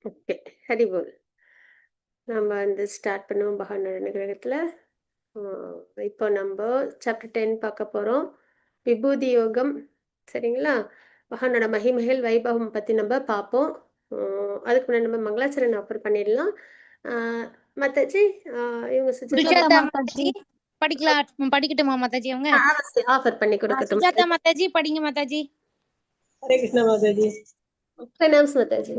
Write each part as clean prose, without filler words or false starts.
Okay. Haribol. நம்ம வந்து start பண்ணுவோம் பகவானோட நிகழ்த்துல. அ இப்போ நம்ப சாப்டர் 10 பார்க்க போறோம். விபூதி யோகம். சரிங்களா? பகவானோட மகிமைகள், வைபவம் பத்தி நம்ப பார்ப்போம். அதுக்கு முன்னாடி நம்ம மங்களாச்சரணை ஆஃபர் பண்ணிடலாம். அ மாதாஜி, இவங்க சுஜாதா சுஜாதா மாதாஜி மாதாஜி படிக்கலாம், படிக்கட்டுமா மாதாஜி? அவங்க ஆஃபர் பண்ணி கொடுக்கட்டும். சுஜாதா மாதாஜி படிங்க மாதாஜி. हरे कृष्ण माताजी। प्रणाम माताजी।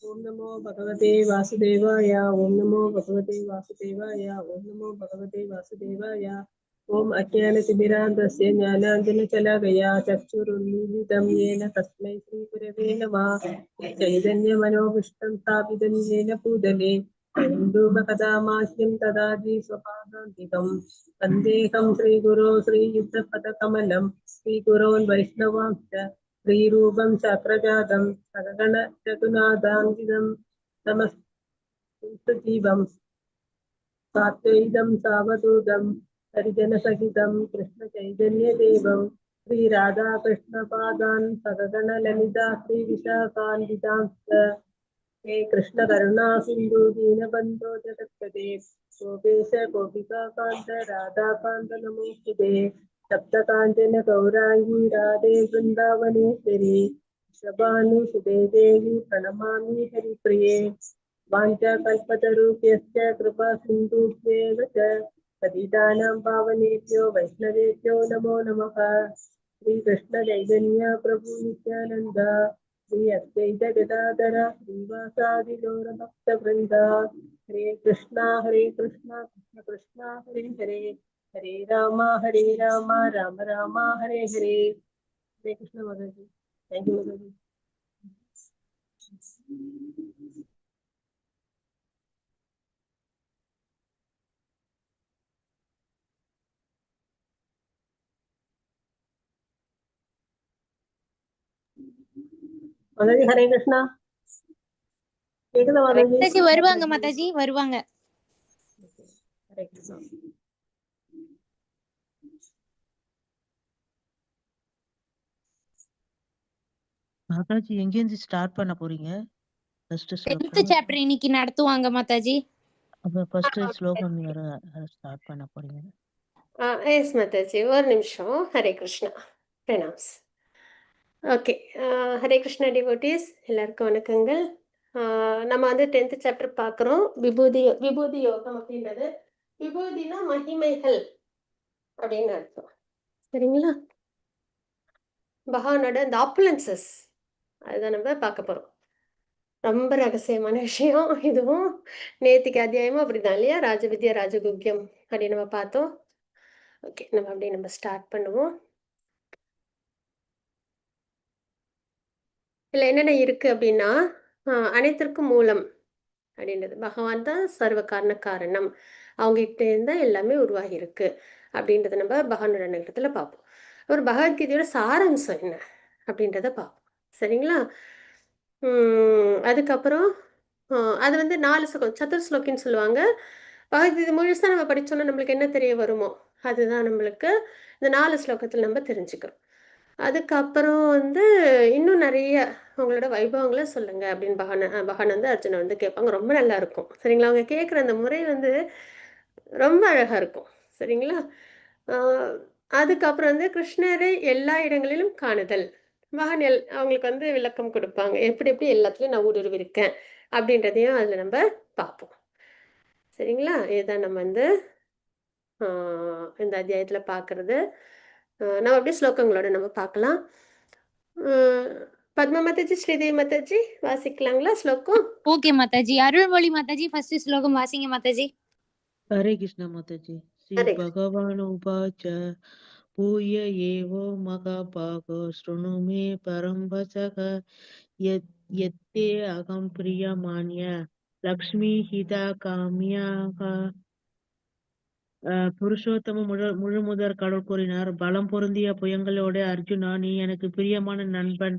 ओम नमो भगवते वासुदेवाय। ओम नमो भगवते वासुदेवाय। ओम नमो भगवते वासुदेवाय। ओम अज्ञानतिमिरान्धस्य ज्ञानाञ्जनशलाकया चक्षुरुन्मीलितं येन तस्मै श्रीगुरवे नमः। चैतन्यमनोभीष्टं स्थापितं येन भूतले धूमकथामास्यं तदाजी स्वपादान्तिकं वन्देऽहं श्रीगुरो श्रीयुक्तपदकमलं श्रीगुरोन् वैष्णवांश्च श्रीरूपं चक्रजातं सगगण रघुनाथान्वितं नमस्ते सात्वैदं सावधूतं हरिजनसहितं कृष्णचैतन्यदेवं श्रीराधाकृष्णपादान् सगगण ललिता श्रीविशाखान्वितांश्च हे कृष्णकरुणा सिन्धु दीनबन्धो जगत्पते गोपेश गोपिकान्त राधाकान्त नमोस्तुते सप्तकाञ्चन गौराङ्गी राधे वृन्दावनेश्वरी शभानुसुते देवी प्रणमामि हरिप्रिये वाञ्छाकल्पतरुभ्यश्च कृपा सिन्धुभ्येव च पतितानां पावनेभ्यो वैष्णवेभ्यो नमो नमः। श्रीकृष्ण चैतन्य प्रभु नित्यानन्द श्री अद्वैत गदाधर श्रीवासादिगौरभक्तवृन्द हरे कृष्णा कृष्ण कृष्ण हरे हरे हरे राम राम राम हरे हरे। हरे कृष्ण माताजी। थैंक यू माताजी। மாதாஜி ஹரே கிருஷ்ணா. கேக்குதா மாதாஜி? மாதாஜி வருவாங்க மாதாஜி, வருவாங்க. ஹரே கிருஷ்ணா. மாதாஜி எங்கேருந்து ஸ்டார்ட் பண்ண போறீங்க? ஃபர்ஸ்ட் 10th ஸ்லோகம். சாப்டர் இன்னைக்கு நடத்துவாங்க மாதாஜி. அப்ப ஃபர்ஸ்ட் ஸ்லோகம் வேற ஸ்டார்ட் பண்ண போறீங்க. எஸ் மாதாஜி, ஒரு நிமிஷம். Hare Krishna. Pranams. Okay. Hare Krishna devotees, எல்லாருக்கும் வணக்கங்கள். நம்ம வந்து 10th சாப்டர் பார்க்குறோம். விபூதி யோகம் அப்படின்றது. விபூதினா மகிமைகள் அப்படின்னு அர்த்தம். சரிங்களா? பகவானோட இந்த ஆப்புலன்சஸ் அதுதான் நம்ம பார்க்க போகிறோம். ரொம்ப ரகசியமான விஷயம் இதுவும். நேத்திக்கு அத்தியாயமும் அப்படிதான் இல்லையா? ராஜவித்யா ராஜகுக்கியம் அப்படின்னு நம்ம பார்த்தோம். ஓகே, நம்ம ஸ்டார்ட் பண்ணுவோம். இதில் என்னென்ன இருக்கு அப்படின்னா, அனைத்திற்கும் மூலம் அப்படின்றது பகவான் தான் சர்வ காரணம். அவங்ககிட்ட இருந்தா எல்லாமே உருவாகி இருக்கு அப்படின்றத நம்ம பகவானோட நேரத்தில் பார்ப்போம். அப்புறம் பகவத்கீதையோட சாராம்சம் என்ன அப்படின்றத பார்ப்போம். சரிங்களா? அதுக்கப்புறம் அது வந்து 4 ஸ்லோகம், சதுர்ஸ்லோகின்னு சொல்லுவாங்க. பகவத்கீதை முழுசாக நம்ம படித்தோன்னா நம்மளுக்கு என்ன தெரிய வருமோ அதுதான் நம்மளுக்கு இந்த 4 ஸ்லோகத்தில் நம்ம தெரிஞ்சுக்கிறோம். அதுக்கப்புறம் வந்து இன்னும் நிறைய அவங்களோட வைபவங்களை சொல்லுங்க அப்படின்னு பகவான் வந்து அர்ஜுனை வந்து கேட்பாங்க. ரொம்ப நல்லா இருக்கும். சரிங்களா? அவங்க கேட்குற அந்த முறை வந்து ரொம்ப அழகா இருக்கும். சரிங்களா? அதுக்கப்புறம் வந்து கிருஷ்ணரை எல்லா இடங்களிலும் காணுதல். மகன் அவங்களுக்கு வந்து விளக்கம் கொடுப்பாங்க. எப்படி எப்படி எல்லாத்துலேயும் நான் ஊடுருவிருக்கேன் அப்படின்றதையும் அதில் நம்ம பார்ப்போம். சரிங்களா? இதுதான் நம்ம வந்து இந்த அத்தியாயத்தில் பார்க்குறது. நம்ம அப்படியே ஸ்லோகங்களோட நம்ம பார்க்கலாம். பத்மா மாதாஜி, ஸ்ரீதேவி மாதாஜி வாசிக்கலாங்களா ஸ்லோகம்? ஓகே மாதாஜி. அருள்மொழி மாதாஜி ஃபர்ஸ்ட் ஸ்லோகம் வாசிங்க மாதாஜி. ஹரே கிருஷ்ணா மாதாஜி. ஸ்ரீ பகவான் உபாச்ச பூய ஏவோ மகாபாகோ ஸ்ருணு மே பரம் வசக யத்தே அகம் பிரியமான்ய லக்ஷ்மி ஹிதா காமியாக. புருஷோத்தம முழுமுதற் கடவுள் கூறினார், பலம் பொருந்திய புயங்களோட அர்ஜுனா, நீ எனக்கு பிரியமான நண்பன்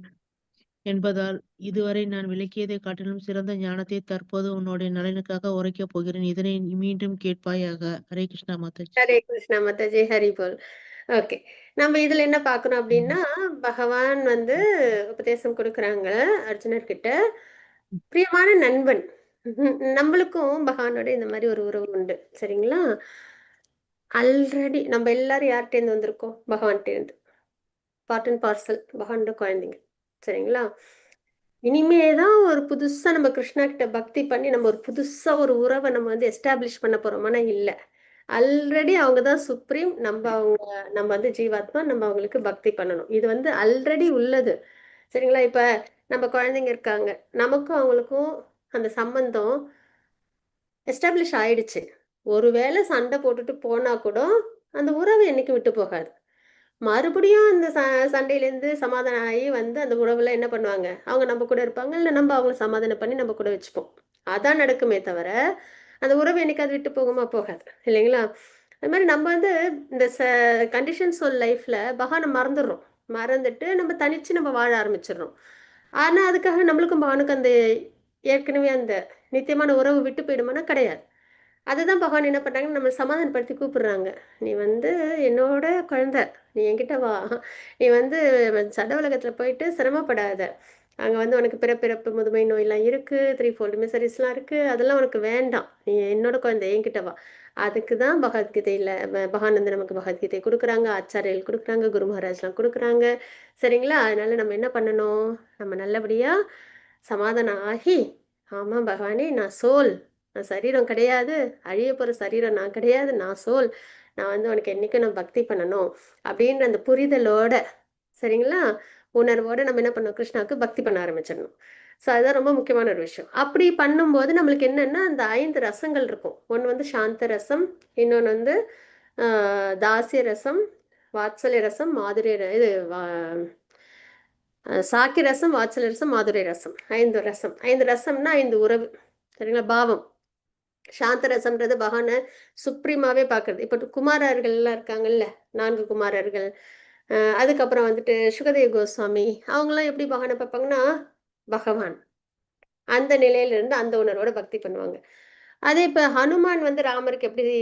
என்பதால் இதுவரை நான் விளக்கியதை காட்டிலும் சிறந்த ஞானத்தை தற்போது உன்னுடைய நலனுக்காக உரைக்கப் போகிறேன். இதனை மீண்டும் கேட்பாயாக. ஹரே கிருஷ்ணா மாதாஜி. ஹரே கிருஷ்ணா மாதாஜி. ஹரி போல். ஓகே, நம்ம இதுல என்ன பார்க்கணும் அப்படின்னா, பகவான் வந்து உபதேசம் கொடுக்குறாங்க அர்ஜுனர்கிட்ட. பிரியமான நண்பன். நம்மளுக்கும் பகவானோட இந்த மாதிரி ஒரு உறவு உண்டு. சரிங்களா? ஆல்ரெடி நம்ம எல்லாரும் யார்கிட்டேருந்து வந்திருக்கோம்? பகவான்கிட்டேருந்து. பார்ட் அண்ட் பார்சல் பகவானோட குழந்தைங்க. சரிங்களா? இனிமே தான் ஒரு புதுசா நம்ம கிருஷ்ணா கிட்ட பக்தி பண்ணி நம்ம ஒரு புதுசா ஒரு உறவை நம்ம வந்து எஸ்டாப்ளிஷ் பண்ண போறோமானா இல்ல. ஆல்ரெடி அவங்க தான் சுப்ரீம். நம்ம வந்து ஜீவாத்மா. நம்ம அவங்களுக்கு பக்தி பண்ணணும். இது வந்து ஆல்ரெடி உள்ளது. சரிங்களா? இப்ப நம்ம குழந்தைங்க இருக்காங்க. நமக்கும் அவங்களுக்கும் அந்த சம்பந்தம் எஸ்டாப்ளிஷ் ஆயிடுச்சு. ஒருவேளை சண்டை போட்டுட்டு போனா கூட அந்த உறவு என்னைக்கு விட்டு போகாது. மறுபடியும் அந்த சண்டையிலேருந்து சமாதானம் ஆகி வந்து அந்த உறவுல என்ன பண்ணுவாங்க? அவங்க நம்ம கூட இருப்பாங்க. இல்ல நம்ம அவங்கள சமாதானம் பண்ணி நம்ம கூட வச்சுப்போம். அதான் நடக்குமே தவிர, அந்த உறவு என்னைக்காவது விட்டு போகுமா? போகாது. இல்லைங்களா? அது மாரி நம்ம வந்து இந்த கண்டிஷன் சோல் லைஃப்ல பகவான மறந்துடுறோம். மறந்துட்டு நம்ம தனிச்சு நம்ம வாழ ஆரம்பிச்சிடுறோம். ஆனா, அதுக்காக நம்மளுக்கும் பகவானுக்கும் அந்த ஏற்கனவே அந்த நித்தியமான உறவு விட்டு போயிடுமான்னா கிடையாது. அதுதான் பகவான் என்ன பண்றாங்க, நம்மள சமாதானப்படுத்தி கூப்பிடுறாங்க. "நீ வந்து என்னோட குழந்தை. நீ என்கிட்ட வா. நீ வந்து சட உலகத்துல போயிட்டு சிரமப்படாத. அங்க வந்து உனக்கு பிறப்பிறப்பு முதுமை நோயெல்லாம் இருக்கு. 3 ஃபோல்டு மிசரிஸ்லாம் இருக்கு. அதெல்லாம் உனக்கு வேண்டாம். நீ என்னோட குழந்தை. என்கிட்ட வா." அதுக்கு தான் பகவத்கீதையில பகவான் வந்து நமக்கு பகவத்கீதை குடுக்குறாங்க. ஆச்சாரியர்கள் குடுக்குறாங்க. குரு மகாராஜ்லாம் குடுக்குறாங்க. சரிங்களா? அதனால நம்ம என்ன பண்ணணும்? நம்ம நல்லபடியா சமாதானம் ஆகி, "ஆமா பகவானே, நான் சோல். நான் சரீரம் கிடையாது. அழிய போற சரீரம் நான் கிடையாது. நான் சோல். நான் வந்து உனக்கு என்னைக்கும் நான் பக்தி பண்ணணும்." அப்படின்ற அந்த புரிதலோட, சரிங்களா? உணர்வோட நம்ம என்ன பண்ணணும்? கிருஷ்ணாவுக்கு பக்தி பண்ண ஆரம்பிச்சிடணும். ஸோ அதுதான் ரொம்ப முக்கியமான ஒரு விஷயம். அப்படி பண்ணும்போது நம்மளுக்கு என்னன்னா, அந்த 5 ரசங்கள் இருக்கும். ஒண்ணு வந்து சாந்த ரசம், இன்னொன்னு வந்து ஆ தாஸ்ய ரசம், வாத்சல்ய ரசம், மாதுரிய இது சாக்கிய ரசம், வாத்சல்ய ரசம், மாதுரிய ரசம். 5 ரசம். 5 ரசம்னா 5 உறவு. சரிங்களா? பாவம். சாந்த ரசம்ன்றது பகவான சுப்ரீமாவே பார்க்கறது. இப்ப குமாரர்கள்லாம் இருக்காங்கல்ல, 4 குமாரர்கள். அதுக்கப்புறம் வந்துட்டு சுகதேவ் கோஸ்வாமி, அவங்கலாம் எப்படி பகவான பார்ப்பாங்கன்னா, பகவான். அந்த நிலையிலிருந்து அந்த உணர்வோட பக்தி பண்ணுவாங்க. அதே இப்ப ஹனுமான் வந்து ராமருக்கு எப்படி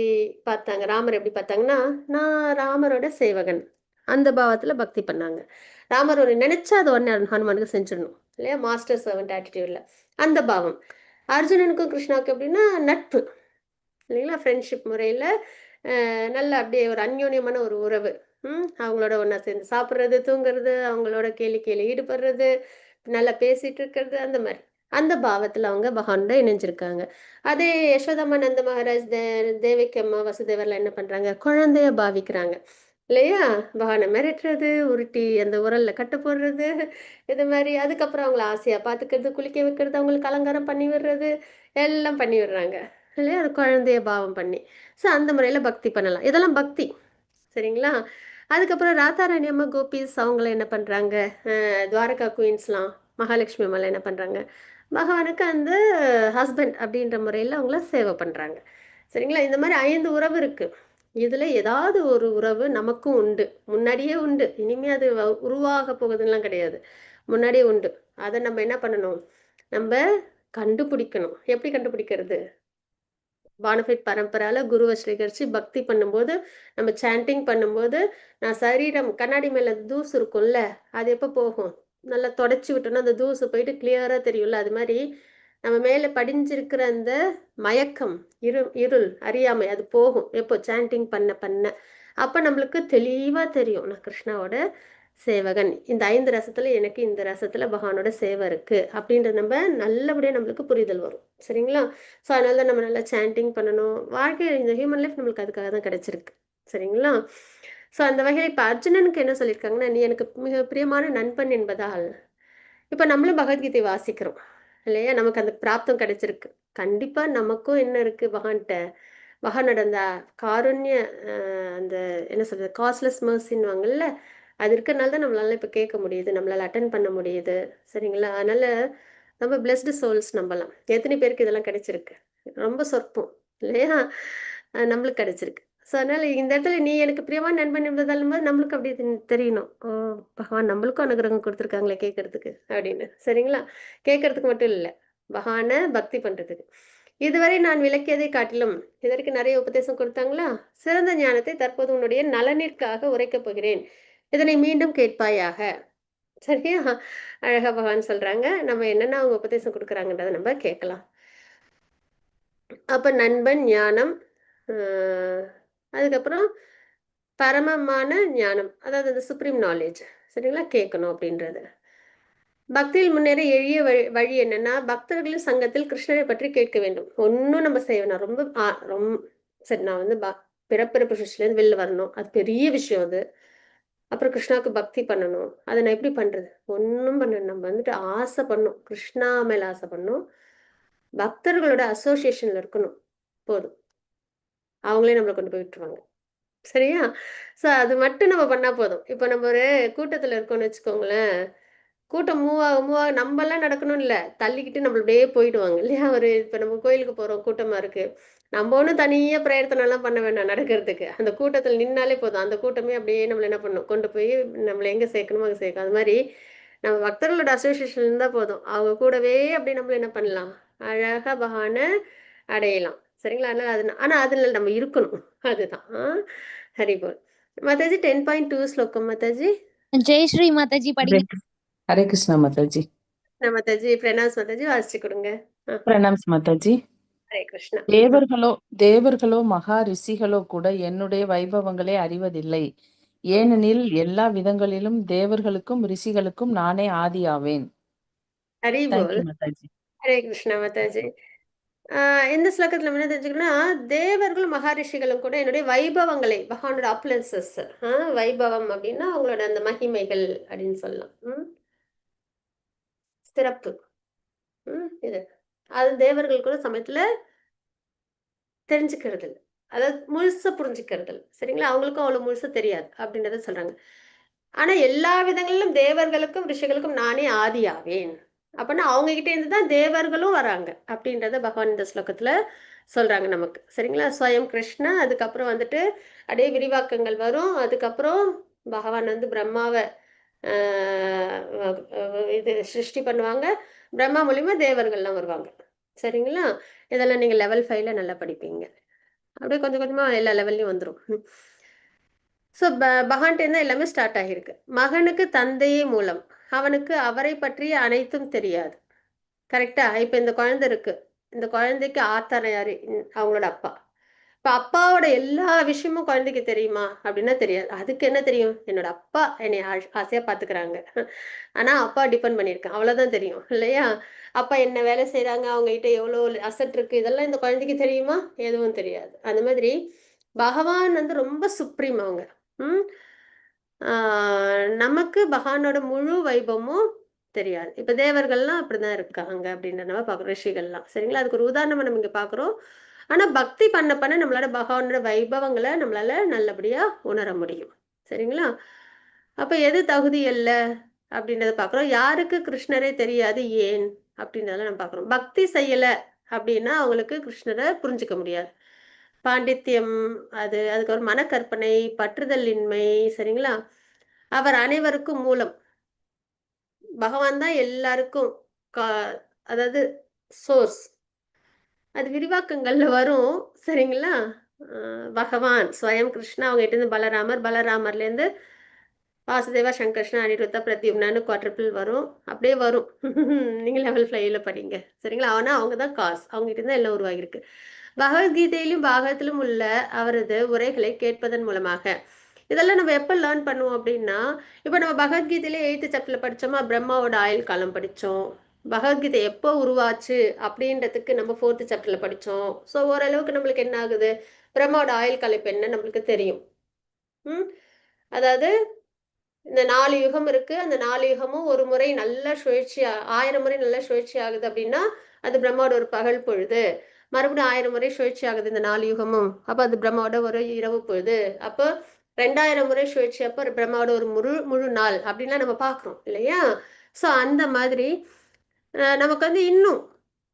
பார்த்தாங்க? ராமர் எப்படி பார்த்தாங்கன்னா, நான் ராமரோட சேவகன். அந்த பாவத்துல பக்தி பண்ணாங்க. ராமர் ஒண்ணு நெனச்சா அது உடனே ஹனுமானுக்கு செஞ்சிடணும். இல்லையா? மாஸ்டர் செர்வன்ட் ஆட்டிட்யூட்ல. அந்த பாவம். அர்ஜுனனுக்கும் கிருஷ்ணாவுக்கும் எப்படின்னா நட்பு. இல்லைங்களா? ஃப்ரெண்ட்ஷிப் முறையில நல்ல அப்படியே ஒரு அந்யோன்யமான ஒரு உறவு. அவங்களோட ஒண்ணா சேர்ந்து சாப்பிடுறது, தூங்குறது, அவங்களோட கேளிக்கையில ஈடுபடுறது, நல்லா பேசிட்டு இருக்கிறது, அந்த மாரி. அந்த பாவத்துல அவங்க பகவானோட இணைஞ்சிருக்காங்க. அதே யசோதாம்மா, நந்த மகாராஜ், தேவகி அம்மா, வசுதேவர்லாம் என்ன பண்றாங்க? குழந்தையா பாவிக்கிறாங்க. இல்லையா? பகவான மிரட்டுறது, உருட்டி அந்த உரல்ல கட்டு போடுறது, இது மாரி. அதுக்கப்புறம் அவங்கள ஆசையா பாத்துக்கிறது, குளிக்க வைக்கிறது, அவங்களுக்கு அலங்காரம் பண்ணி விடுறது, எல்லாம் பண்ணி விடுறாங்க. இல்லையா? அது குழந்தைய பாவம் பண்ணி. ஸோ அந்த முறையில பக்தி பண்ணலாம். இதெல்லாம் பக்தி. சரிங்களா? அதுக்கப்புறம் ராதாராணி அம்மா, கோபீஸ் அவங்கலாம் என்ன பண்றாங்க? துவாரகா குயின்ஸ்லாம், மகாலட்சுமி அம்மாலாம் என்ன பண்றாங்க? பகவானுக்கு அந்த ஹஸ்பண்ட் அப்படின்ற முறையில அவங்கள சேவை பண்றாங்க. சரிங்களா? இந்த மாரி 5 உறவு இருக்கு. இதுல ஏதாவது ஒரு உறவு நமக்கும் உண்டு. முன்னாடியே உண்டு. இனிமே அது உருவாக போகுதுன்னுலாம் கிடையாது. முன்னாடியே உண்டு. அத நம்ம என்ன பண்ணணும்? நம்ப கண்டுபிடிக்கணும். எப்படி கண்டுபிடிக்கிறது? பானஃபைட் பரம்பரால குருவை ஸ்வீகரிச்சு பக்தி பண்ணும்போது, நம்ம சாண்டிங் பண்ணும்போது, நான் சரீரம் கண்ணாடி மேல தூசு இருக்கும்ல, அது எப்போ போகும்? நல்லா தொடச்சு விட்டோம்னா, அந்த தூசு போயிட்டு கிளியரா தெரியும்ல, அது மாரி நம்ம மேல படிஞ்சிருக்கிற அந்த மயக்கம், இருள், அறியாமை அது போகும். எப்போ? சாண்டிங் பண்ண பண்ண. அப்ப நம்மளுக்கு தெளிவா தெரியும். நான் கிருஷ்ணாவோட சேவகன். இந்த 5 ரசத்துல எனக்கு இந்த ரசத்துல பகவானோட சேவை இருக்கு. அப்படின்றது நம்ம நல்லபடியா நம்மளுக்கு புரிதல் வரும். சரிங்களா? ஸோ அதனால தான் நம்ம நல்லா சாண்டிங் பண்ணணும். வாழ்க்கை இந்த ஹியூமன் லைஃப் நம்மளுக்கு அதுக்காக தான் கிடைச்சிருக்கு. சரிங்களா? ஸோ அந்த வகையில இப்ப அர்ஜுனனுக்கு என்ன சொல்லியிருக்காங்கன்னா, "நீ எனக்கு மிக பிரியமான நண்பன் என்பதால்" இப்ப நம்மளும் பகவத்கீதை வாசிக்கிறோம். இல்லையா? நமக்கு அந்த பிராப்தம் கிடைச்சிருக்கு. கண்டிப்பா நமக்கும் என்ன இருக்கு பகவான்ட்ட? பகவானோட அந்த காருண்ய அ அந்த என்ன சொல்றது? காஸ்ட்லெஸ் மெர்சின்னுவாங்கல்ல, அது இருக்கறனால தான் நம்மளால இப்ப கேட்க முடியுது. நம்மளால அட்டெண்ட் பண்ண முடியுது. சரிங்களா? அதனால நம்ம பிளெஸ்டு சோல்ஸ் நம்பலாம். எத்தனை பேருக்கு இதெல்லாம் கிடைச்சிருக்கு? ரொம்ப சொற்பம். இல்லையா? நம்மளுக்கு கிடைச்சிருக்கு. ஸோ அதனால இந்த இடத்துல நீ எனக்கு பிரியமான நண்பன் என்பதாலும்போது நம்மளுக்கு அப்படி தெரியணும். ஓ! பகவான் நம்மளுக்கும் அனுகிரகம் குடுத்துருக்காங்களே கேட்கறதுக்கு அப்படின்னு. சரிங்களா? கேட்கறதுக்கு மட்டும் இல்ல. பகவான பக்தி பண்றதுக்கு. இதுவரை நான் விளக்கியதை காட்டிலும் இதற்கு நிறைய உபதேசம் கொடுத்தாங்களா? சிறந்த ஞானத்தை தற்போது உன்னுடைய நலனிற்காக உரைக்கப் போகிறேன். இதனை மீண்டும் கேட்பாயாக. சரியா? அழகா பகவான் சொல்றாங்க. நம்ம என்னென்ன அவங்க உபதேசம் குடுக்குறாங்கன்றத நம்ம கேட்கலாம். அப்ப நண்பன், ஞானம், அ அதுக்கப்புறம் பரமமான ஞானம். அதாவது அந்த சுப்ரீம் நாலேட்ஜ். சரிங்களா? கேட்கணும் அப்படின்றது. பக்தியில் முன்னேற எளிய வழி என்னன்னா, பக்தர்களின் சங்கத்தில் கிருஷ்ணரை பற்றி கேட்க வேண்டும். ஒண்ணும் நம்ம செய்ய வேணாம். ரொம்ப சரி நான் வந்து பிறப்பிறப்பு சிருஷ்டிலேருந்து வெளில வரணும். அது பெரிய விஷயம் அது. அப்புறம் கிருஷ்ணாவுக்கு பக்தி பண்ணணும். அத நான் எப்படி பண்றது? ஒண்ணும் பண்ண நம்ம வந்துட்டு ஆசை பண்ணணும். கிருஷ்ணா மேல ஆசை பண்ணணும். பக்தர்களோட அசோசியேஷன்ல இருக்கணும். போதும். அவங்களே நம்மள கொண்டு போய் விட்டுருவாங்க. சரியா? ஸோ அது மட்டும் நம்ம பண்ணா போதும். இப்ப நம்ம ஒரு கூட்டத்துல இருக்கோம்னு வச்சுக்கோங்களேன். கூட்டம் மூவ் ஆக மூவ் ஆக நம்பலாம் நடக்கணும்னு இல்ல. தள்ளிக்கிட்டு நம்மள அப்படியே போயிடுவாங்க இல்லையா? இப்ப நம்ம கோயிலுக்கு போறோம், கூட்டமா இருக்கு. நம்ம ஒண்ணும் தனியா பிரயத்தனம்லாம் பண்ண வேண்டாம் நடக்கிறதுக்கு. அந்த கூட்டத்துல நின்னாலே போதும். அந்த கூட்டமே அப்படியே நம்மள என்ன பண்ணும், கொண்டு போய் நம்மள எங்க சேர்க்கணுமோ அங்க சேர்க்கும். அது மாரி நம்ம பக்தர்களோட அசோசியேஷன் இருந்தா போதும். அவங்க கூடவே அப்படியே நம்மள என்ன பண்ணலாம், அழகா பகவான அடையலாம். சரிங்களா? அதனால ஆனா அதுல நம்ம இருக்கணும். அதுதான். ஹரி போல். மாதாஜி 10.2 ஸ்லோகம் மாதாஜி. ஜெய் ஸ்ரீ மாதாஜி हरे படிங்க. हरे कृष्णा माताजी। மாதாஜி பிரணாஸ் மாதாஜி வாசிச்சு கொடுங்க. பிரணாம்ஸ் மாதாஜி। ஹரே கிருஷ்ணா. தேவர்களோ தேவர்களோ மகா ரிஷிகளோ கூட என்னுடைய வைபவங்களை அறிவதில்லை. ஏனெனில் எல்லா விதங்களிலும் தேவர்களுக்கும் ரிஷிகளுக்கும் நானே ஆதியாவேன். ஹரி போல். தேங்க்யூ மாதாஜி। ஹரே கிருஷ்ணா மாதாஜி. இந்த ஸ்லோகத்துல நம்ம என்ன தெரிஞ்சுக்கணும்னா, தேவர்களும் மகாரிஷிகளும் கூட என்னுடைய வைபவங்களை, பகவானோட அப்ளன்சஸ், வைபவம் அப்படின்னா அவங்களோட அந்த மகிமைகள் அப்படின்னு சொல்லலாம். சிறப்பு. இது அது தேவர்கள் கூட சமயத்துல தெரிஞ்சுக்கிறது இல்ல. அதாவது முழுசா புரிஞ்சுக்கிறது இல்ல. சரிங்களா? அவங்களுக்கும் அவ்வளவு முழுசா தெரியாது அப்படின்றத சொல்றாங்க. ஆனா எல்லா விதங்களிலும் தேவர்களுக்கும் ரிஷிகளுக்கும் நானே ஆதியாவேன். அப்பன்னா அவங்க கிட்ட இருந்து தான் தேவர்களும் வராங்க அப்படின்றத பகவான் இந்த ஸ்லோகத்துல சொல்றாங்க நமக்கு. சரிங்களா? ஸ்வயம் கிருஷ்ணா, அதுக்கப்புறம் வந்துட்டு அப்படியே விரிவாக்கங்கள் வரும். அதுக்கப்புறம் பகவான் வந்து பிரம்மாவ இது சிருஷ்டி பண்ணுவாங்க. பிரம்மா மூலியமா தேவர்கள்லாம் வருவாங்க. சரிங்களா? இதெல்லாம் நீங்க லெவல் 5ல நல்லா படிப்பீங்க. அப்படியே கொஞ்சம் கொஞ்சமா எல்லா லெவல்லயும் வந்துரும். ஸோ பகவான்கிட்ட தான் எல்லாமே ஸ்டார்ட் ஆகியிருக்கு. மகனுக்கு தந்தையே மூலம். அவனுக்கு அவரை பற்றிய அனைத்தும் தெரியாது. கரெக்டா? இப்ப இந்த குழந்தை இருக்கு. இந்த குழந்தைக்கு ஆத்தார் யாரு? அவங்களோட அப்பா. இப்ப அப்பாவோட எல்லா விஷயமும் குழந்தைக்கு தெரியுமா? அப்படின்னா தெரியாது. அதுக்கு என்ன தெரியும்? என்னோட அப்பா என்னைய ஆசையா பாத்துக்கிறாங்க. ஆனா அப்பா டிபெண்ட் பண்ணியிருக்கேன். அவ்வளவுதான் தெரியும். இல்லையா? அப்பா என்ன வேலை செய்றாங்க? அவங்க கிட்ட எவ்வளவு அசட் இருக்கு? இதெல்லாம் இந்த குழந்தைக்கு தெரியுமா? எதுவும் தெரியாது. அந்த மாதிரி பகவான் வந்து ரொம்ப சுப்ரீம் அவங்க. ம். நமக்கு பகவானோட முழு வைபவமும் தெரியாது. இப்ப தேவர்கள்லாம் அப்படிதான் இருக்காங்க அப்படின்ற நம்ம பார்க்குறோம். ரிஷிகள்லாம். சரிங்களா? அதுக்கு ஒரு உதாரணமா நம்ம இங்க பார்க்குறோம். ஆனா பக்தி பண்ண பண்ண நம்மளால பகவானோட வைபவங்களை நம்மளால நல்லபடியா உணர முடியும். சரிங்களா? அப்ப எது தகுதி அல்ல அப்படின்றத பார்க்குறோம். யாருக்கு கிருஷ்ணரே தெரியாது ஏன் அப்படின்றதெல்லாம் நம்ம பார்க்குறோம். பக்தி செய்யல அப்படின்னா அவங்களுக்கு கிருஷ்ணரை புரிஞ்சுக்க முடியாது. பாண்டித்யம், அதுக்கு ஒரு மனக்கற்பனை, பற்றுதலின்மை. சரிங்களா? அவர் அனைவருக்கும் மூலம். பகவான் தான் எல்லாருக்கும் கா அதாவது சோர்ஸ். அது விரிவாக்கங்கள்ல வரும். சரிங்களா? பகவான் ஸ்வயம் கிருஷ்ணா அவங்க கிட்ட இருந்து பலராமர், பலராமர்லேருந்து வாசுதேவா, சங்கர்ஷ்ணா, அனிருத்தா, பிரத்யும்னான்னு குவாட்ரிபிள் வரும். அப்படியே வரும். நீங்க லெவல் 5ல படிங்க. சரிங்களா? ஆனா அவங்க தான் காஸ். அவங்க கிட்ட இருந்து எல்லாம் உருவாகியிருக்கு. பகவத்கீதையிலும் பாகவத்திலும் உள்ள அவரது உரைகளை கேட்பதன் மூலமாக இதெல்லாம் நம்ம எப்போ லேர்ன் பண்ணுவோம் அப்படின்னா, இப்போ நம்ம பகவத்கீதையில 8th சாப்டர்ல படிச்சோமா, பிரம்மாவோட ஆயுள் காலம் படிச்சோம். பகவத்கீதை எப்போ உருவாச்சு அப்படின்றதுக்கு நம்ம 4th சாப்டர்ல படிச்சோம். ஸோ ஓரளவுக்கு நம்மளுக்கு என்ன ஆகுது, பிரம்மாவோட ஆயுள் காலம் இப்ப என்ன நம்மளுக்கு தெரியும். அதாவது இந்த 4 யுகம் இருக்கு. அந்த 4 யுகமும் ஒரு முறை நல்ல சுழற்சியா 1000 முறை நல்ல சுழற்சி ஆகுது அப்படின்னா, அது பிரம்மாவோட ஒரு பகல் பொழுது. மறுபடியும் 1000 முறை சுழற்சி ஆகுது இந்த 4 யுகமும். அப்ப அது பிரம்மாவோட ஒரு இரவு பொழுது. அப்போ 2000 முறை சுழற்சி அப்போ பிரம்மாவோட ஒரு முழு முழு நாள் அப்படின்லாம் நம்ம பார்க்குறோம் இல்லையா? ஸோ அந்த மாதிரி நமக்கு வந்து இன்னும்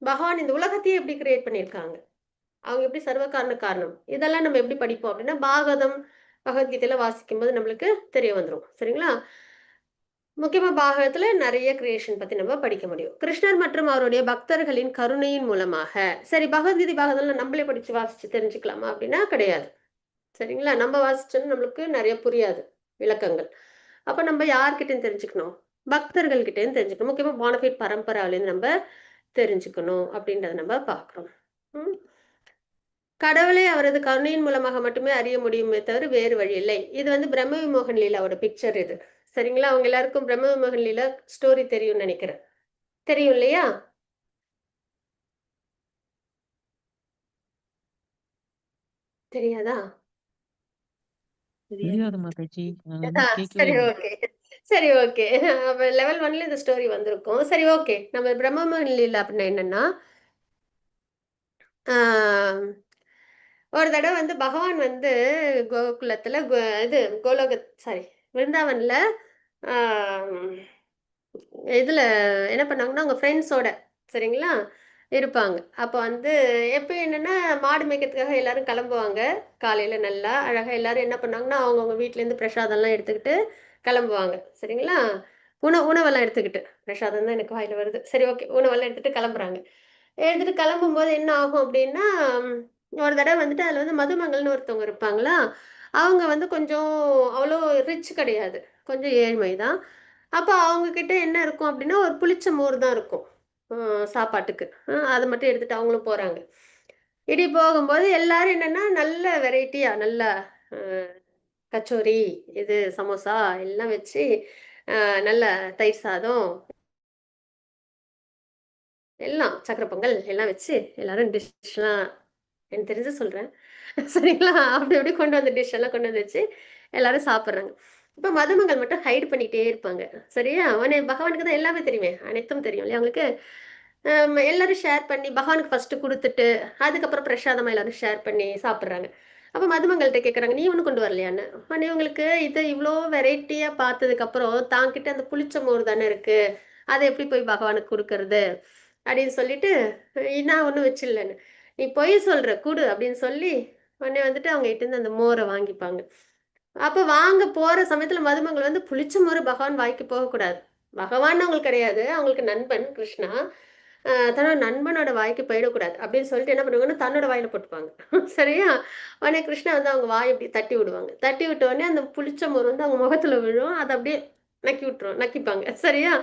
பகவான் இந்த உலகத்தையே எப்படி கிரியேட் பண்ணியிருக்காங்க, அவங்க எப்படி சர்வ காரணம் இதெல்லாம் நம்ம எப்படி படிப்போம் அப்படின்னா, பாகவதம் பகவத்கீதையில வாசிக்கும்போது நம்மளுக்கு தெரிய வந்துரும். சரிங்களா? முக்கியமா பாகவத்துல நிறைய கிரியேஷன் பத்தி நம்ம படிக்க முடியும். கிருஷ்ணர் மற்றும் அவருடைய பக்தர்களின் கருணையின் மூலமாக. சரி, பகவத்கீதை பாகவதம்ல நம்மளே படிச்சு வாசிச்சு தெரிஞ்சுக்கலாமா அப்படின்னா கிடையாது. சரிங்களா? நம்ம வாசிச்சோன்னு நம்மளுக்கு நிறைய புரியாது விளக்கங்கள். அப்ப நம்ம யார்கிட்ட தெரிஞ்சுக்கணும்? பக்தர்கள் கிட்ட இருந்து தெரிஞ்சுக்கணும். முக்கியமா போனஃபைட் பரம்பராவிலேருந்து நம்ம தெரிஞ்சுக்கணும் அப்படின்றத நம்ம பார்க்குறோம். கடவுளை அவரது கருணையின் மூலமாக மட்டுமே அறிய முடியுமே தவிர வேறு வழி இல்லை. இது வந்து பிரம்ம விமோகன் லீலாவோட பிக்சர் இது. சரிங்களா? அவங்க எல்லாருக்கும் பிரம்ம விமோகன் லீலா ஸ்டோரி தெரியும்னு நினைக்கிறேன். தெரியும் இல்லையா? தெரியாதா? தெரியாது மாதாஜி. நான் வந்து கேட்கவே சரி, இல்லை. ஓகே. சரி, ஓகே. அப்ப லெவல் 1ல இந்த ஸ்டோரி வந்திருக்கும். சரி, ஓகே. நம்ம பிரம்ம விமோகன் லீலா அப்படின்னா என்னன்னா, ஆஹ், ஒரு தடவை வந்து பகவான் வந்து கோகுலத்துல இது கோலோக சாரி விருந்தாவன்ல ஆஹ், இதுல என்ன பண்ணாங்கன்னா அவங்க ஃப்ரெண்ட்ஸோட சரிங்களா இருப்பாங்க. அப்போ வந்து எப்போ என்னன்னா மாடு மேய்க்கிறதுக்காக எல்லாரும் கிளம்புவாங்க. காலையில நல்லா அழகா எல்லாரும் என்ன பண்ணாங்கன்னா அவங்கவுங்க வீட்டிலேருந்து பிரசாதம்லாம் எடுத்துக்கிட்டு கிளம்புவாங்க. சரிங்களா? உணவெல்லாம் எடுத்துக்கிட்டு பிரசாதம் தான் எனக்கு வாயில வருது. சரி, ஓகே. உணவெல்லாம் எடுத்துட்டு கிளம்புறாங்க. எடுத்துட்டு கிளம்பும்போது என்ன ஆகும் அப்படின்னா, ஒரு தடவை வந்துட்டு அதில் வந்து மதுமங்கள்னு ஒருத்தவங்க இருப்பாங்களா, அவங்க வந்து கொஞ்சம் அவ்வளோ ரிச் கிடையாது. கொஞ்சம் ஏழ்மை தான். அப்போ அவங்க கிட்ட என்ன இருக்கும் அப்படின்னா, ஒரு புளிச்ச மோர் தான் இருக்கும். சாப்பாட்டுக்கு. அதை மட்டும் எடுத்துட்டு அவங்களும் போறாங்க. இப்படி போகும்போது எல்லாரும் என்னன்னா, நல்ல வெரைட்டியா நல்லா அ கச்சோரி, இது சமோசா எல்லாம் வச்சு, நல்ல தயிர் சாதம் எல்லாம் சக்கரை பொங்கல் எல்லாம் வச்சு எல்லாரும் டிஷ்லாம் எனக்கு தெரிஞ்சு சொல்றேன். சரிங்களா? அப்படி அப்படி கொண்டு வந்த டிஷ் எல்லாம் கொண்டு வந்து வச்சு எல்லாரும் சாப்பிடுறாங்க. இப்ப மதுமகள் மட்டும் ஹைட் பண்ணிட்டே இருப்பாங்க. சரியா? அவனே பகவானுக்கு தான் எல்லாமே தெரியுமே. அனைத்தும் தெரியும் இல்லையா அவங்களுக்கு? எல்லாரும் ஷேர் பண்ணி பகவானுக்கு ஃபர்ஸ்ட் குடுத்துட்டு, அதுக்கப்புறம் பிரசாதமா எல்லாரும் ஷேர் பண்ணி சாப்பிடுறாங்க. அப்ப மதுமங்கள்ட்ட கேட்கறாங்க, "நீ ஒண்ணும் கொண்டு வரலையான்னு?" உடனே இவங்களுக்கு இத இவ்ளோ வெரைட்டியா பார்த்ததுக்கப்புறம், தான்கிட்ட அந்த புளிச்ச மோர் தானே இருக்கு. அத எப்படி போய் பகவானுக்கு குடுக்கறது? அப்படின்னு சொல்லிட்டு, நான் ஒண்ணும் வச்சிடலன்னு. "நீ பொய் சொல்ற, குடு" அப்படின்னு சொல்லி, உடனே வந்துட்டு அவங்க கிட்டேருந்து அந்த மோர வாங்கிப்பாங்க. அப்ப வாங்க போற சமயத்துல மதுமகள் வந்து புளிச்ச மோர் பகவான் வாய்க்கு போகக்கூடாது. பகவான் அவங்களுக்கு கிடையாது. அவங்களுக்கு நண்பன் கிருஷ்ணா. தன்னோட நண்பனோட வாய்க்கு போயிடக்கூடாது. அப்படின்னு சொல்லிட்டு என்ன பண்ணுவாங்கன்னா, தன்னோட வாயில போட்டுப்பாங்க. சரியா? உடனே கிருஷ்ணா வந்து அவங்க வாய இப்படி தட்டி விடுவாங்க. தட்டி விட்ட உடனே அந்த புளிச்ச மோர் வந்து அவங்க முகத்துல விழும். அத அப்படியே நக்கி விட்டுரும். நக்கிப்பாங்க. சரியா?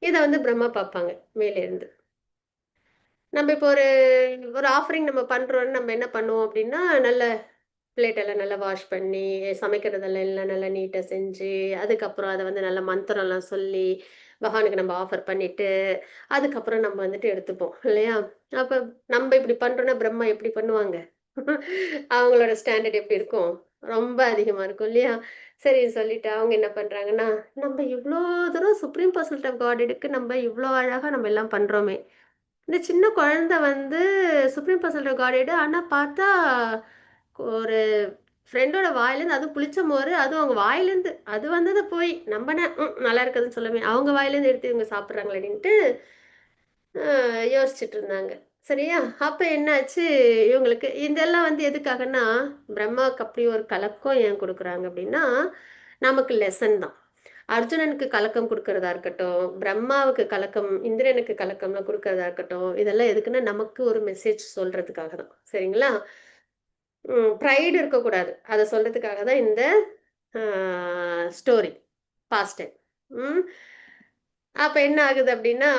இத வந்து பிரம்மா பார்ப்பாங்க மேலே இருந்து. நம்ம இப்போ ஒரு ஒரு ஆஃபரிங் நம்ம பண்றோம்ன்னு நம்ம என்ன பண்ணுவோம் அப்படின்னா, நல்ல பிளேட் எல்லாம் நல்லா வாஷ் பண்ணி, சமைக்கிறதெல்லாம் எல்லாம் நல்லா நீட்டா செஞ்சு, அதுக்கப்புறம் அத வந்து நல்ல மந்திரம்லாம் சொல்லி, பகவானுக்கு நம்ம ஆஃபர் பண்ணிட்டு, அதுக்கப்புறம் நம்ம வந்துட்டு எடுத்துப்போம். இல்லையா? அப்ப நம்ம இப்படி பண்றோம்னா, பிரம்மா எப்படி பண்ணுவாங்க? அவங்களோட ஸ்டாண்டர்ட் எப்படி இருக்கும்? ரொம்ப அதிகமா இருக்கும் இல்லையா? சரி சொல்லிட்டு அவங்க என்ன பண்றாங்கன்னா, நம்ம இவ்ளோ தூரம் சுப்ரீம் பர்சன்ட் ஆஃப் காட்ஹெட்க்கு நம்ம இவ்ளோ அழகா நம்ம எல்லாம் பண்றோமே! இந்த சின்ன குழந்தை வந்து சுப்ரீம் பர்சன்ட் ஆஃப் காட்ஹெட் ஆனா பார்த்தா, ஒரு ஃப்ரெண்டோட வாயிலேருந்து அதுவும் புளிச்ச மோரு, அதுவும் அவங்க வாயிலேருந்து அது வந்தது போய் நம்ம நல்லா இருக்குதுன்னு சொல்லவே, அவங்க வாயிலேருந்து எடுத்து இவங்க சாப்பிடுறாங்களேன்ட்டு யோசிச்சுட்டு இருந்தாங்க. சரியா? அப்ப என்னாச்சு, இவங்களுக்கு இதெல்லாம் வந்து எதுக்காகன்னா, பிரம்மாவுக்கு அப்படி ஒரு கலக்கம் ஏன் குடுக்குறாங்க அப்படின்னா, நமக்கு லெசன் தான். அர்ஜுனனுக்கு கலக்கம் குடுக்கிறதா இருக்கட்டும், பிரம்மாவுக்கு கலக்கம், இந்திரனுக்கு கலக்கம்லாம் குடுக்கிறதா இருக்கட்டும், இதெல்லாம் எதுக்குன்னா, நமக்கு ஒரு மெசேஜ் சொல்றதுக்காக தான். சரிங்களா? ப்ரைடு இருக்கக்கூடாது. அத சொல்றதுக்காக தான் இந்த ஸ்டோரி. Past time. ம். அப்ப என்ன ஆகுது அப்படின்னா,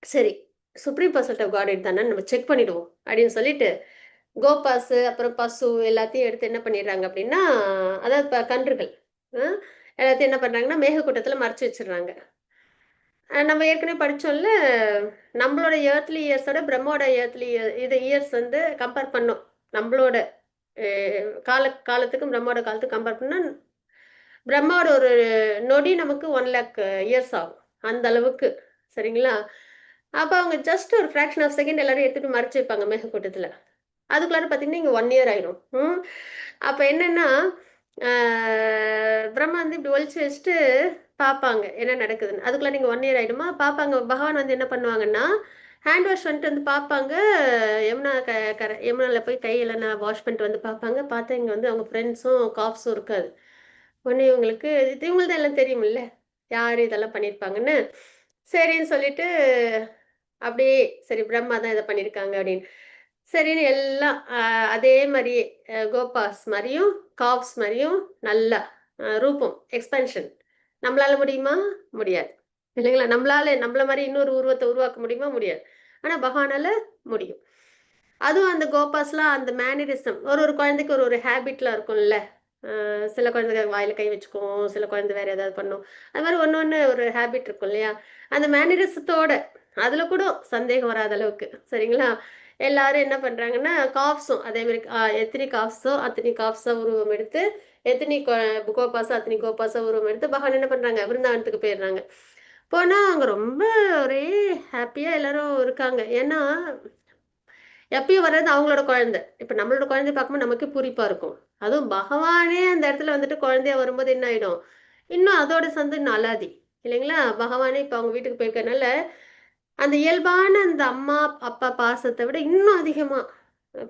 சரி சுப்ரீம் பர்சன்ட் ஆஃப் காட்ஹெட் தானே நம்ம செக் பண்ணிடுவோம். அப்படின்னு சொல்லிட்டு, கோபாஸு, அப்புறம் பசு எல்லாத்தையும் எடுத்து என்ன பண்ணிடுறாங்க அப்படின்னா, அதாவது கன்றுகள். அ எல்லாத்தையும் என்ன பண்றாங்கன்னா, மேகக்கூட்டத்துல மறைச்சு வச்சுடுறாங்க. நம்ம ஏற்கனவே படிச்சோம்ல, நம்மளோட எர்த்லி இயர்ஸோட பிரம்மோட எர்த்லி இது இயர்ஸ் வந்து கம்பேர் பண்ணோம். நம்மளோட அ காலத்துக்கும் பிரம்மோட காலத்துக்கும் கம்பேர் பண்ணா, பிரம்மாவோட ஒரு நொடி நமக்கு 1,00,000 இயர்ஸ் ஆகும். அந்த அளவுக்கு. சரிங்களா? அப்ப அவங்க ஜஸ்ட் ஒரு ஃபிராக்ஷன் ஆஃப் செகண்ட் எல்லாரும் எடுத்துட்டு மறைச்சு வைப்பாங்க மேகக்கூட்டத்துல. அதுக்குள்ளார பார்த்தீங்கன்னா, இங்க 1 இயர் ஆயிரும். அப்ப என்னன்னா, அ பிரம்மா வந்து இப்படி ஒளிச்சு வச்சுட்டு பார்ப்பாங்க, என்ன நடக்குதுன்னு. அதுக்குள்ள நீங்க 1 இயர் ஆயிடுமா? பார்ப்பாங்க. பகவான் வந்து என்ன பண்ணுவாங்கன்னா, ஹேண்ட் வாஷ் பண்ணிட்டு வந்து பார்ப்பாங்க. யமுனா யமுனால போய் கையெல்லாம் வாஷ் பண்ணிட்டு வந்து பார்ப்பாங்க. பார்த்தா இங்க வந்து அவங்க ஃப்ரெண்ட்ஸும், காஃப்ஸும் இருக்காது. உடனே இவங்களுக்கு இவங்களுக்கு தான் எல்லாம் தெரியும்ல. யாரு இதெல்லாம் பண்ணியிருப்பாங்கன்னு. சரின்னு சொல்லிட்டு அப்படியே சரி பிரம்மா தான் இத பண்ணியிருக்காங்க அப்படின்னு. சரின்னு எல்லாம் அதே மாரியே கோபாஸ் மாரியும், காவ்ஸ் மாரியும் நல்லா ரூபம் எக்ஸ்பேன்ஷன் நம்மளால முடியுமா? முடியாது. இல்லைங்களா? நம்மள மாதிரி இன்னொரு உருவத்தை உருவாக்க முடியுமா? முடியாது. ஆனா பகவானால முடியும். அதுவும் அந்த கோபாஸ்லாம் அந்த மேனரிசம் ஒரு ஒரு குழந்தைக்கு ஒரு ஒரு ஹேபிட்லாம் இருக்கும்ல. சில குழந்தைங்க வாயில கை வச்சுக்கும், சில குழந்தை வேற ஏதாவது பண்ணும். அது மாதிரி ஒண்ணு ஒரு ஹேபிட் இருக்கும் இல்லையா? அந்த மேனரிசத்தோட அதுல கூட சந்தேகம் வராத அளவுக்கு சரிங்களா? எல்லாரும் என்ன பண்றாங்கன்னா, காஃப்ஸும் அதே மாதிரி எத்தனை காஃப்ஸோ அத்தனை காஃப்ஸா உருவம் எடுத்து, எத்தனை கோபாஸோ அத்தனை கோபாஸா உருவம் எடுத்து பகவான் என்ன பண்றாங்க? விருந்தாவனத்துக்கு போயிடுறாங்க. போனா அங்க ரொம்ப ஒரே ஹாப்பியா எல்லாரும் இருக்காங்க. ஏன்னா எப்பயும் வர்றது அவங்களோட குழந்தை. இப்ப நம்மளோட குழந்தைய பார்க்கும்போது நமக்கே பூரிப்பா இருக்கும். அதுவும் பகவானே அந்த இடத்துல வந்துட்டு குழந்தையா வரும்போது என்ன ஆயிடும்? இன்னும் அதோட சந்து இன்னும் அலாதி. இல்லைங்களா? பகவானே இப்ப அவங்க வீட்டுக்கு போயிருக்கனால, அந்த இயல்பான அந்த அம்மா, அப்பா பாசத்த விட இன்னும் அதிகமா அ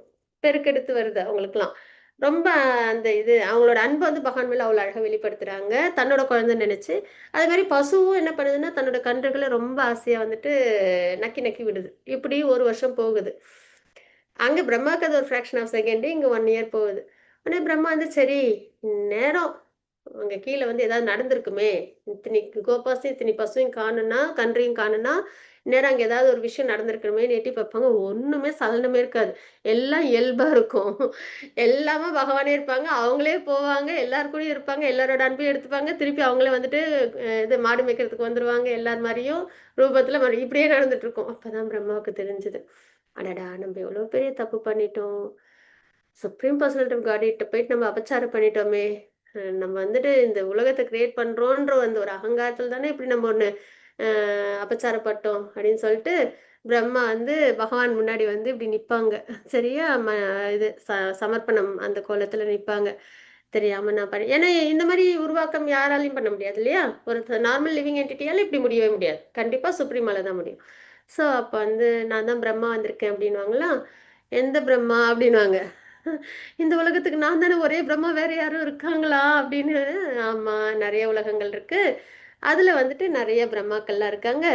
பெருக்கெடுத்து வருது அவங்களுக்கெல்லாம். ரொம்ப அந்த இது அவங்களோட அன்ப வந்து பகவான் மேல அவ்வளோ அழகா வெளிப்படுத்துறாங்க. தன்னோட குழந்தைன்னு நெனச்சு. அதே மாரி பசுவும் என்ன பண்ணுதுன்னா, தன்னோட கன்றுகள ரொம்ப ஆசையா வந்துட்டு நக்கி நக்கி விடுது. இப்படி 1 வருஷம் போகுது. அங்க பிரம்மாவுக்கு அது ஒரு ஃபிராக்ஷன் ஆஃப் செகண்ட். இங்க 1 இயர் போகுது. உடனே பிரம்மா வந்து சரி, இந்நேரம் அங்க கீழ வந்து ஏதாவது நடந்திருக்குமே! இத்தனி கோபாசையும், இத்தனி பசுவையும் காணோம்னா, கன்றையும் காணோம்னா, இந்நேரம் அங்க ஏதாவது ஒரு விஷயம் நடந்திருக்கணுமேன்னு எட்டி பார்ப்பாங்க. ஒண்ணுமே சலனமே இருக்காது. எல்லாம் இயல்பா இருக்கும். எல்லாமே பகவானே இருப்பாங்க. அவங்களே போவாங்க. எல்லார் கூடயும் இருப்பாங்க. எல்லாரோட அன்பையும் எடுத்துப்பாங்க. திருப்பி அவங்களே வந்துட்டு இது மாடு மேய்க்கிறதுக்கு வந்துருவாங்க. எல்லார் மாரியும் ரூபத்துல இப்படியே நடந்துட்டு இருக்கும். அப்பதான் பிரம்மாவுக்கு தெரிஞ்சது. அடடா! நம்ம எவ்வளோ பெரிய தப்பு பண்ணிட்டோம். சுப்ரீம் பர்சனாலிட்டி ஆஃப் காட்கிட்ட போயிட்டு நம்ம அபச்சாரம் பண்ணிட்டோமே! நம்ம வந்துட்டு இந்த உலகத்த கிரியேட் பண்றோன்ற அந்த ஒரு அகங்காரத்துல தானே இப்படி நம்ம ஒண்ணு அ அபச்சாரப்பட்டோம் அப்படின்னு சொல்லிட்டு, பிரம்மா வந்து பகவான் முன்னாடி வந்து இப்படி நிப்பாங்க. சரியா? இது சமர்ப்பணம் அந்த கோலத்துல நிப்பாங்க. தெரியாம நான் ஏன்னா இந்த மாரி உருவாக்கம் யாராலயும் பண்ண முடியாது இல்லையா? ஒரு நார்மல் லிவிங் என்டிட்டியால இப்படி முடியவே முடியாது. கண்டிப்பா சுப்ரீமால தான் முடியும். ஸோ அப்ப வந்து நான் தான் பிரம்மா வந்திருக்கேன் அப்படின்னுவாங்களா? எந்த பிரம்மா? அப்படின்னுவாங்க. இந்த உலகத்துக்கு நான் தானே ஒரே பிரம்மா, வேற யாரும் இருக்காங்களா? அப்படின்னு. ஆமா, நெறைய உலகங்கள் இருக்கு. அதுல வந்துட்டு நெறைய பிரம்மாக்கள்லாம் இருக்காங்க.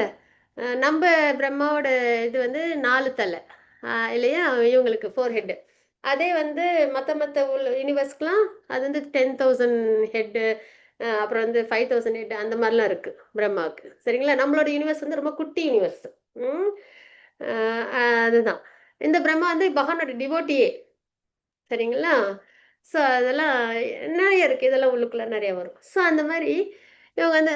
நம்ப பிரம்மாவோட இது வந்து 4 தலை. இல்லையா? இவங்களுக்கு 4 ஹெட். அதே வந்து மத்த யூனிவர்ஸ்க்குலாம் அது வந்து 10,000 ஹெட் அப்புறம் வந்து 5,000 ஹெட் அந்த மாரிலாம் இருக்கு பிரம்மாவுக்கு. சரிங்களா? நம்மளோட யூனிவர்ஸ் வந்து ரொம்ப குட்டி யூனிவர்ஸ். ம். அ அதுதான். இந்த பிரம்மா வந்து பகவானோட டிவோட்டியே. சரிங்களா? ஸோ அதெல்லாம் நெறைய இருக்கு. இதெல்லாம் உள்ளுக்குள்ள நெறைய வரும். ஸோ அந்த மாரி இவங்க வந்து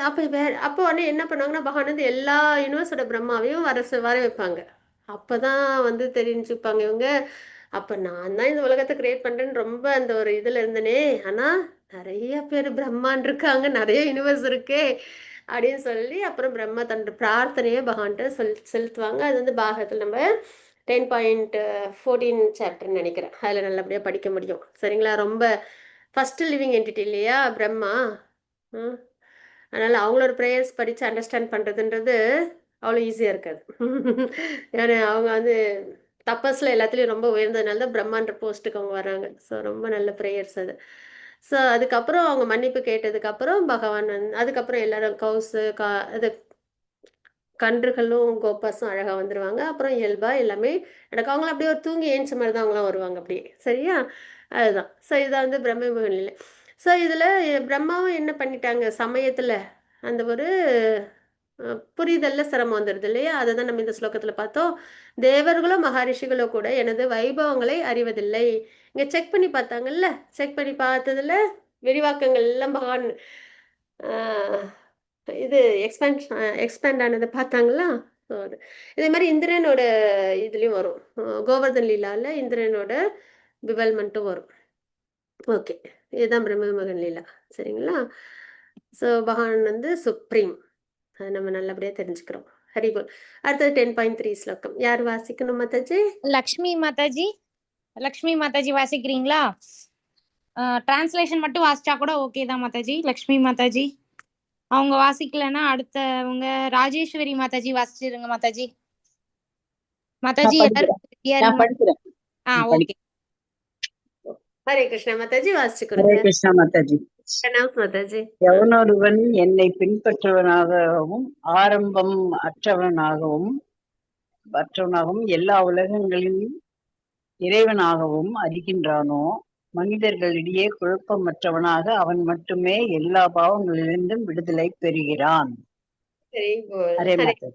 அப்போ உடனே என்ன பண்ணுவாங்கன்னா, பகவான் வந்து எல்லா யூனிவர்ஸோட பிரம்மாவையும் வர வைப்பாங்க. அப்பதான் வந்து தெரிஞ்சுப்பாங்க இவங்க. அப்ப நான் தான் இந்த உலகத்த கிரியேட் பண்றேன்னு ரொம்ப அந்த ஒரு இதுல இருந்தனே. ஆனா நெறைய பேரு பிரம்மான்னு இருக்காங்க. நெறைய யூனிவர்ஸ் இருக்கே! அப்படின்னு சொல்லி அப்புறம் பிரம்மா தன்னோட பிரார்த்தனைய பகவான்ட்ட செலுத்துவாங்க. அது வந்து பாகத்துல நம்ம 10.14 சாப்டர்ன்னு நெனைக்கிறேன். அதுல நல்லபடியா படிக்க முடியும். சரிங்களா? ரொம்ப ஃபர்ஸ்ட் லிவிங் என்டிட்டி இல்லையா? பிரம்மா. ம். அதனால அவங்களோட பிரேயர்ஸ் படிச்சு அண்டர்ஸ்டாண்ட் பண்றதுன்றது அவ்வளோ ஈஸியா இருக்காது. ஏன்னா அவங்க வந்து தபஸ்ல எல்லாத்துலயும் ரொம்ப உயர்ந்ததுனால தான் பிரம்மான்ற போஸ்ட்டுக்கு அவங்க வராங்க. ஸோ ரொம்ப நல்ல பிரேயர்ஸ் அது. ஸோ அதுக்கப்புறம் அவங்க மன்னிப்பு கேட்டதுக்கப்புறம் பகவான் அதுக்கப்புறம் எல்லாரும் இது கன்றுகளும், கோபாஸும் அழகா வந்துருவாங்க. அப்புறம் இயல்பா எல்லாமே நடக்கும். அவங்கலாம் அப்படியே ஒரு தூங்கி ஏஞ்ச மாரி தான் அவங்கலாம் வருவாங்க அப்படியே. சரியா? அதுதான். ஸோ இதான் வந்து பிரம்ம விமோக நிலை. ஸோ இதில பிரம்மாவும் என்ன பண்ணிட்டாங்க, சமயத்தில அந்த ஒரு புரிதல்ல சிரமம் வந்துருது இல்லையா? அததான் நம்ம இந்த ஸ்லோகத்தில பார்த்தோம். தேவர்களோ, மகரிஷிகளோ கூட எனது வைபவங்களை அறிவதில்லை. இங்க செக் பண்ணி பார்த்தாங்கல்ல. செக் பண்ணி பார்த்ததுல விரிவாக்கங்கள் எல்லாம் பகவான் ஆ இது எக்ஸ்பேண்ட் ஆனத பார்த்தாங்களா? ஸோ அது. இதே மாரி இந்திரனோட இதுலயும் வரும். கோவர்தன் லீலால இந்திரனோட பிவல்மென்ட்டும் வரும். ஓகே. இதுதான் பிரம்ம விமோகன் லீலா. சரிங்களா? ஸோ பகவான் வந்து சுப்ரீம். அத நம்ம நல்லபடியா தெரிஞ்சுக்கிறோம். ஹரி போல். அடுத்தது 10.3 ஸ்லோகம். யார் வாசிக்கணும் மாதாஜி? லக்ஷ்மி மாதாஜி வாசிக்கிறீங்களா? டிரான்ஸ்லேஷன் மட்டும் வாசிச்சா கூட ஓகே தான் மாதாஜி. லக்ஷ்மி மாதாஜி அவங்க வாசிக்கலன்னா அடுத்தவங்க ராஜேஸ்வரி மாதாஜி வாசிச்சிருங்க மாதாஜி. மாதாஜி எல்லாரும் படிக்கிறேன். ஓகே. ஹரே கிருஷ்ணா மாதாஜி வாசிச்சு ஹரே கொடுங்க. கிருஷ்ணா மாதாஜி. பிரணாம் மாதாஜி. எவனொருவன் என்னை பின்பற்றுவனாகவும் ஆரம்பம் அற்றவனாகவும் எல்லா உலகங்களிலும் இறைவனாகவும் அறிகின்றானோ மனிதர்களிடையே குழப்பமற்றவனாக அவன் மட்டுமே எல்லா பாவங்களிலிருந்தும் விடுதலை பெறுகிறான். Very good. ஹரே ஹரே மாதா.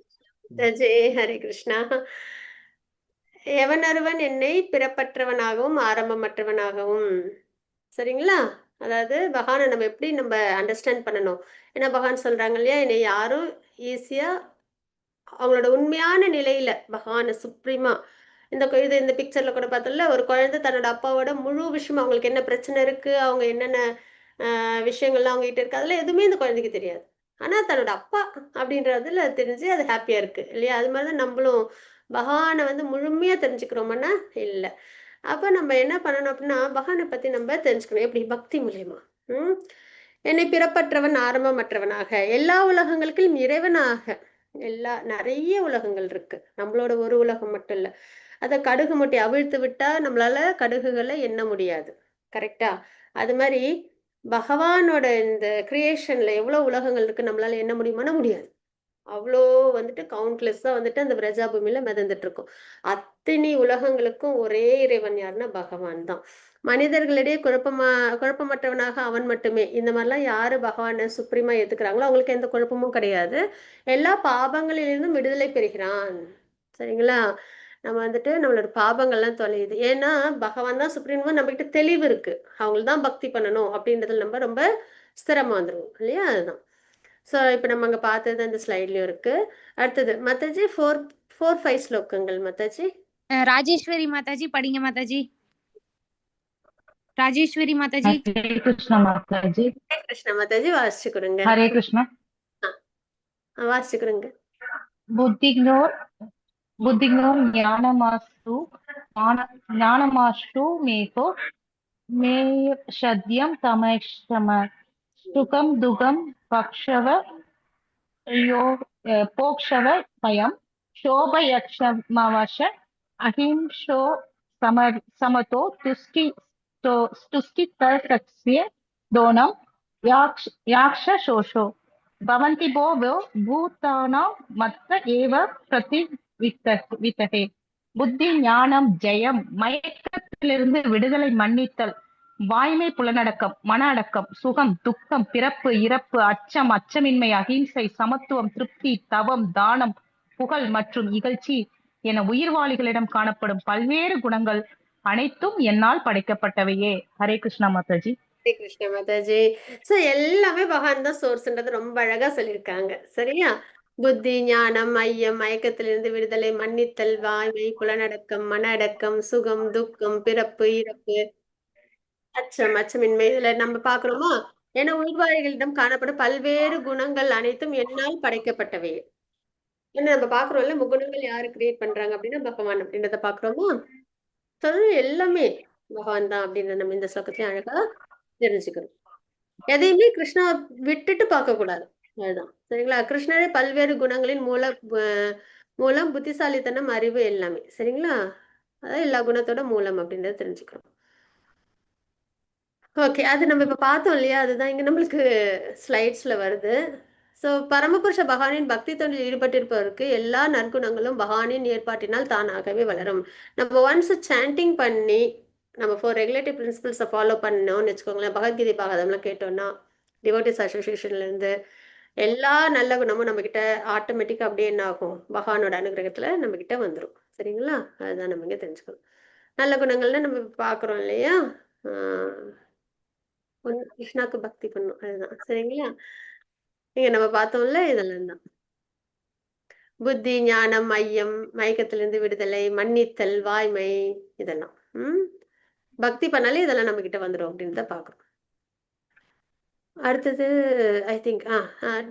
மாதாஜி, ஹரே கிருஷ்ணா. எவனொருவன் என்னை பிறப்பற்றவனாகவும் ஆரம்பமற்றவனாகவும், சரிங்களா? அதாவது பகவானை நம்ம எப்படி நம்ம அண்டர்ஸ்டாண்ட் பண்ணணும்? ஏன்னா பகவான் சொல்றாங்க இல்லையா, என்னை யாரும் ஈஸியா அவங்களோட உண்மையான நிலையில பகவானை சுப்ரீமா இந்த பிக்சர்ல கூட பார்த்தோம்ல, ஒரு குழந்தை தன்னோட அப்பாவோட முழு விஷயம் அவங்களுக்கு என்ன பிரச்சனை இருக்கு, அவங்க என்னென்ன விஷயங்கள்லாம் அவங்க கிட்ட இருக்கு, அதெல்லாம் எதுவுமே இந்த குழந்தைக்கு தெரியாது. ஆனா தன்னோட அப்பா அப்படின்றதுல தெரிஞ்சு அது ஹாப்பியா இருக்கு இல்லையா? அது மாதிரி தான் நம்மளும் பகவானை வந்து முழுமையா தெரிஞ்சுக்கிறோம்னா இல்ல. அப்ப நம்ம என்ன பண்ணணும் அப்படின்னா, பகவானை பத்தி நம்ம தெரிஞ்சுக்கணும். எப்படி? பக்தி மூலியமா. ம் என்னை பிறப்பற்றவன் ஆரம்பமற்றவனாக, எல்லா உலகங்களுக்கும் இறைவனாக, நிறைய உலகங்கள் இருக்கு. நம்மளோட ஒரு உலகம் மட்டும் இல்ல. அத கடுகு மூட்டை அவிழ்த்து விட்டா நம்மளால கடுகுகளை எண்ண முடியாது. கரெக்டா? அது மாதிரி பகவானோட இந்த கிரியேஷன்ல எவ்வளவு உலகங்கள் இருக்கு நம்மளால எண்ண முடியுமானா முடியாது. அவ்வளோ வந்துட்டு கவுண்ட்லெஸ்ஸா வந்துட்டு அந்த பிரஜா பூமியில மிதந்துட்டு இருக்கும். அத்தனை உலகங்களுக்கும் ஒரே இறைவன் யாருன்னா பகவான் தான். மனிதர்களிடையே குழப்பமற்றவனாக அவன் மட்டுமே. இந்த மாதிரிலாம் யாரு பகவானை சுப்ரீமா ஏத்துக்கிறாங்களோ அவங்களுக்கு எந்த குழப்பமும் கிடையாது. எல்லா பாபங்களிலிருந்தும் விடுதலை பெறுகிறான். சரிங்களா? நம்ம வந்துட்டு நம்மளோட பாபங்கள்லாம் தொலையுது. ஏன்னா பகவான் தான் சுப்ரீமா, நம்ம கிட்ட தெளிவு இருக்கு. அவங்களுக்கு தான் பக்தி பண்ணணும் அப்படின்றதுல நம்ம ரொம்ப ஸ்திரமா வந்துருவோம் இல்லையா? அதுதான். ஸோ இப்போ நம்ம அங்கே பார்த்தது அந்த ஸ்லைட்லயும் இருக்கு. அடுத்தது மாதாஜி 4-5 ஸ்லோகங்கள் மாதாஜி. ராஜேஸ்வரி மாதாஜி படிங்க மாதாஜி. ராஜேஸ்வரி மாதாஜி. ஹரே கிருஷ்ணா மாதாஜி. ஹரே கிருஷ்ணா மாதாஜி, வாசிச்சு கொடுங்க. ஹரே கிருஷ்ணா. வாசிச்சு கொடுங்க. புத்திக்னோர் ஞானமாஸ்து மேகோ மேஷத்யம் தமேஷம சுகம் துகம் போக்ஷவ பயம் சோபயக்ஷமவச அஹிம்சோ சமதோ துஷ்டிதஸ்ய தோனம் யாக்ஷசோஷோ பவந்தி போ பூதானாம் மத்த ஏவ பிரதிவித்தகே. புத்தி ஞானம் ஜெயம், மயக்கத்திலிருந்து விடுதலை, மன்னித்தல், வாய்மை, புலனடக்கம், மன அடக்கம், சுகம், துக்கம், பிறப்பு, இறப்பு, அச்சம், அச்சமின்மை, அகிம்சை, சமத்துவம், திருப்தி, தவம், தானம், புகழ் மற்றும் இகழ்ச்சி என உயிர்வாளிகளிடம் காணப்படும் பல்வேறு குணங்கள் அனைத்தும் என்னால் படைக்கப்பட்டவையே. ஹரே கிருஷ்ணா மாதாஜி. ஹரே கிருஷ்ணா மாதாஜி. ஸோ எல்லாமே பகவான் தான் சோர்ஸ்ன்றது ரொம்ப அழகா சொல்லியிருக்காங்க. சரியா? புத்தி ஞானம் ஐயம் மயக்கத்திலிருந்து விடுதலை, மன்னித்தல், வாய்மை, புலனடக்கம், மன அடக்கம், சுகம், துக்கம், பிறப்பு, இறப்பு, அச்சமின்மை. இதுல நம்ம பாக்குறோமா, ஏன்னா உயிர்வாழிகளிடம் காணப்படும் பல்வேறு குணங்கள் அனைத்தும் என்னால் படைக்கப்பட்டவை. ஏன்னா நம்ம பாக்குறோம்ல, முக்குணங்கள் யாரு கிரியேட் பண்றாங்க அப்படின்னா பகவான் அப்படின்றத பாக்குறோமா. எல்லாமே பகவான் தான் அப்படின்னு நம்ம இந்த ஸ்லோகத்திலே அழகா தெரிஞ்சுக்கணும். எதையுமே கிருஷ்ணா விட்டுட்டு பார்க்க கூடாது. அதுதான் சரிங்களா? கிருஷ்ணரே பல்வேறு குணங்களின் மூலம் புத்திசாலித்தனம், அறிவு எல்லாமே. சரிங்களா? அதான் எல்லா குணத்தோட மூலம் அப்படின்றத தெரிஞ்சுக்கிறோம். ஓகே, அது நம்ம இப்ப பார்த்தோம் இல்லையா? அதுதான் இங்க நம்மளுக்கு ஸ்லைட்ஸ்ல வருது. ஸோ பரமபுருஷ பகவானின் பக்தி தொண்டில் ஈடுபட்டிருப்பவருக்கு எல்லா நற்குணங்களும் பகவானின் ஏற்பாட்டினால் தானாகவே வளரும். நம்ம ஒன்ஸ் சாண்டிங் பண்ணி நம்ம 4 ரெகுலேட்டிவ் பிரின்சிபல்ஸை ஃபாலோ பண்ணோம்னு வச்சுக்கோங்களேன், பகவத்கீதை பாகதம்லாம் கேட்டோம்னா, டிவோட்டிஸ் அசோசியேஷன்லேருந்து எல்லா நல்ல குணமும் நம்மக்கிட்ட ஆட்டோமேட்டிக்காக அப்படியே என்ன ஆகும்? பகவானோட அனுகிரகத்தில் நம்மக்கிட்ட வந்துடும். சரிங்களா? அதுதான் நம்ம இங்கே தெரிஞ்சுக்கணும். நல்ல குணங்கள்னு நம்ம பார்க்குறோம் இல்லையா? ஒன்று கிருஷ்ணாக்கு பக்தி பண்ணும், அதுதான். சரிங்களா? இங்கே நம்ம பார்த்தோம்ல, இதெல்லாம் தான். புத்தி ஞானம் ஐயம் மயக்கத்திலிருந்து விடுதலை, மன்னித்தல், வாய்மை, இதெல்லாம் பக்தி பண்ணாலே இதெல்லாம் நம்ம கிட்ட வந்துடும் அப்படின்றத பாக்குறோம். அடுத்தது ஐ திங்க்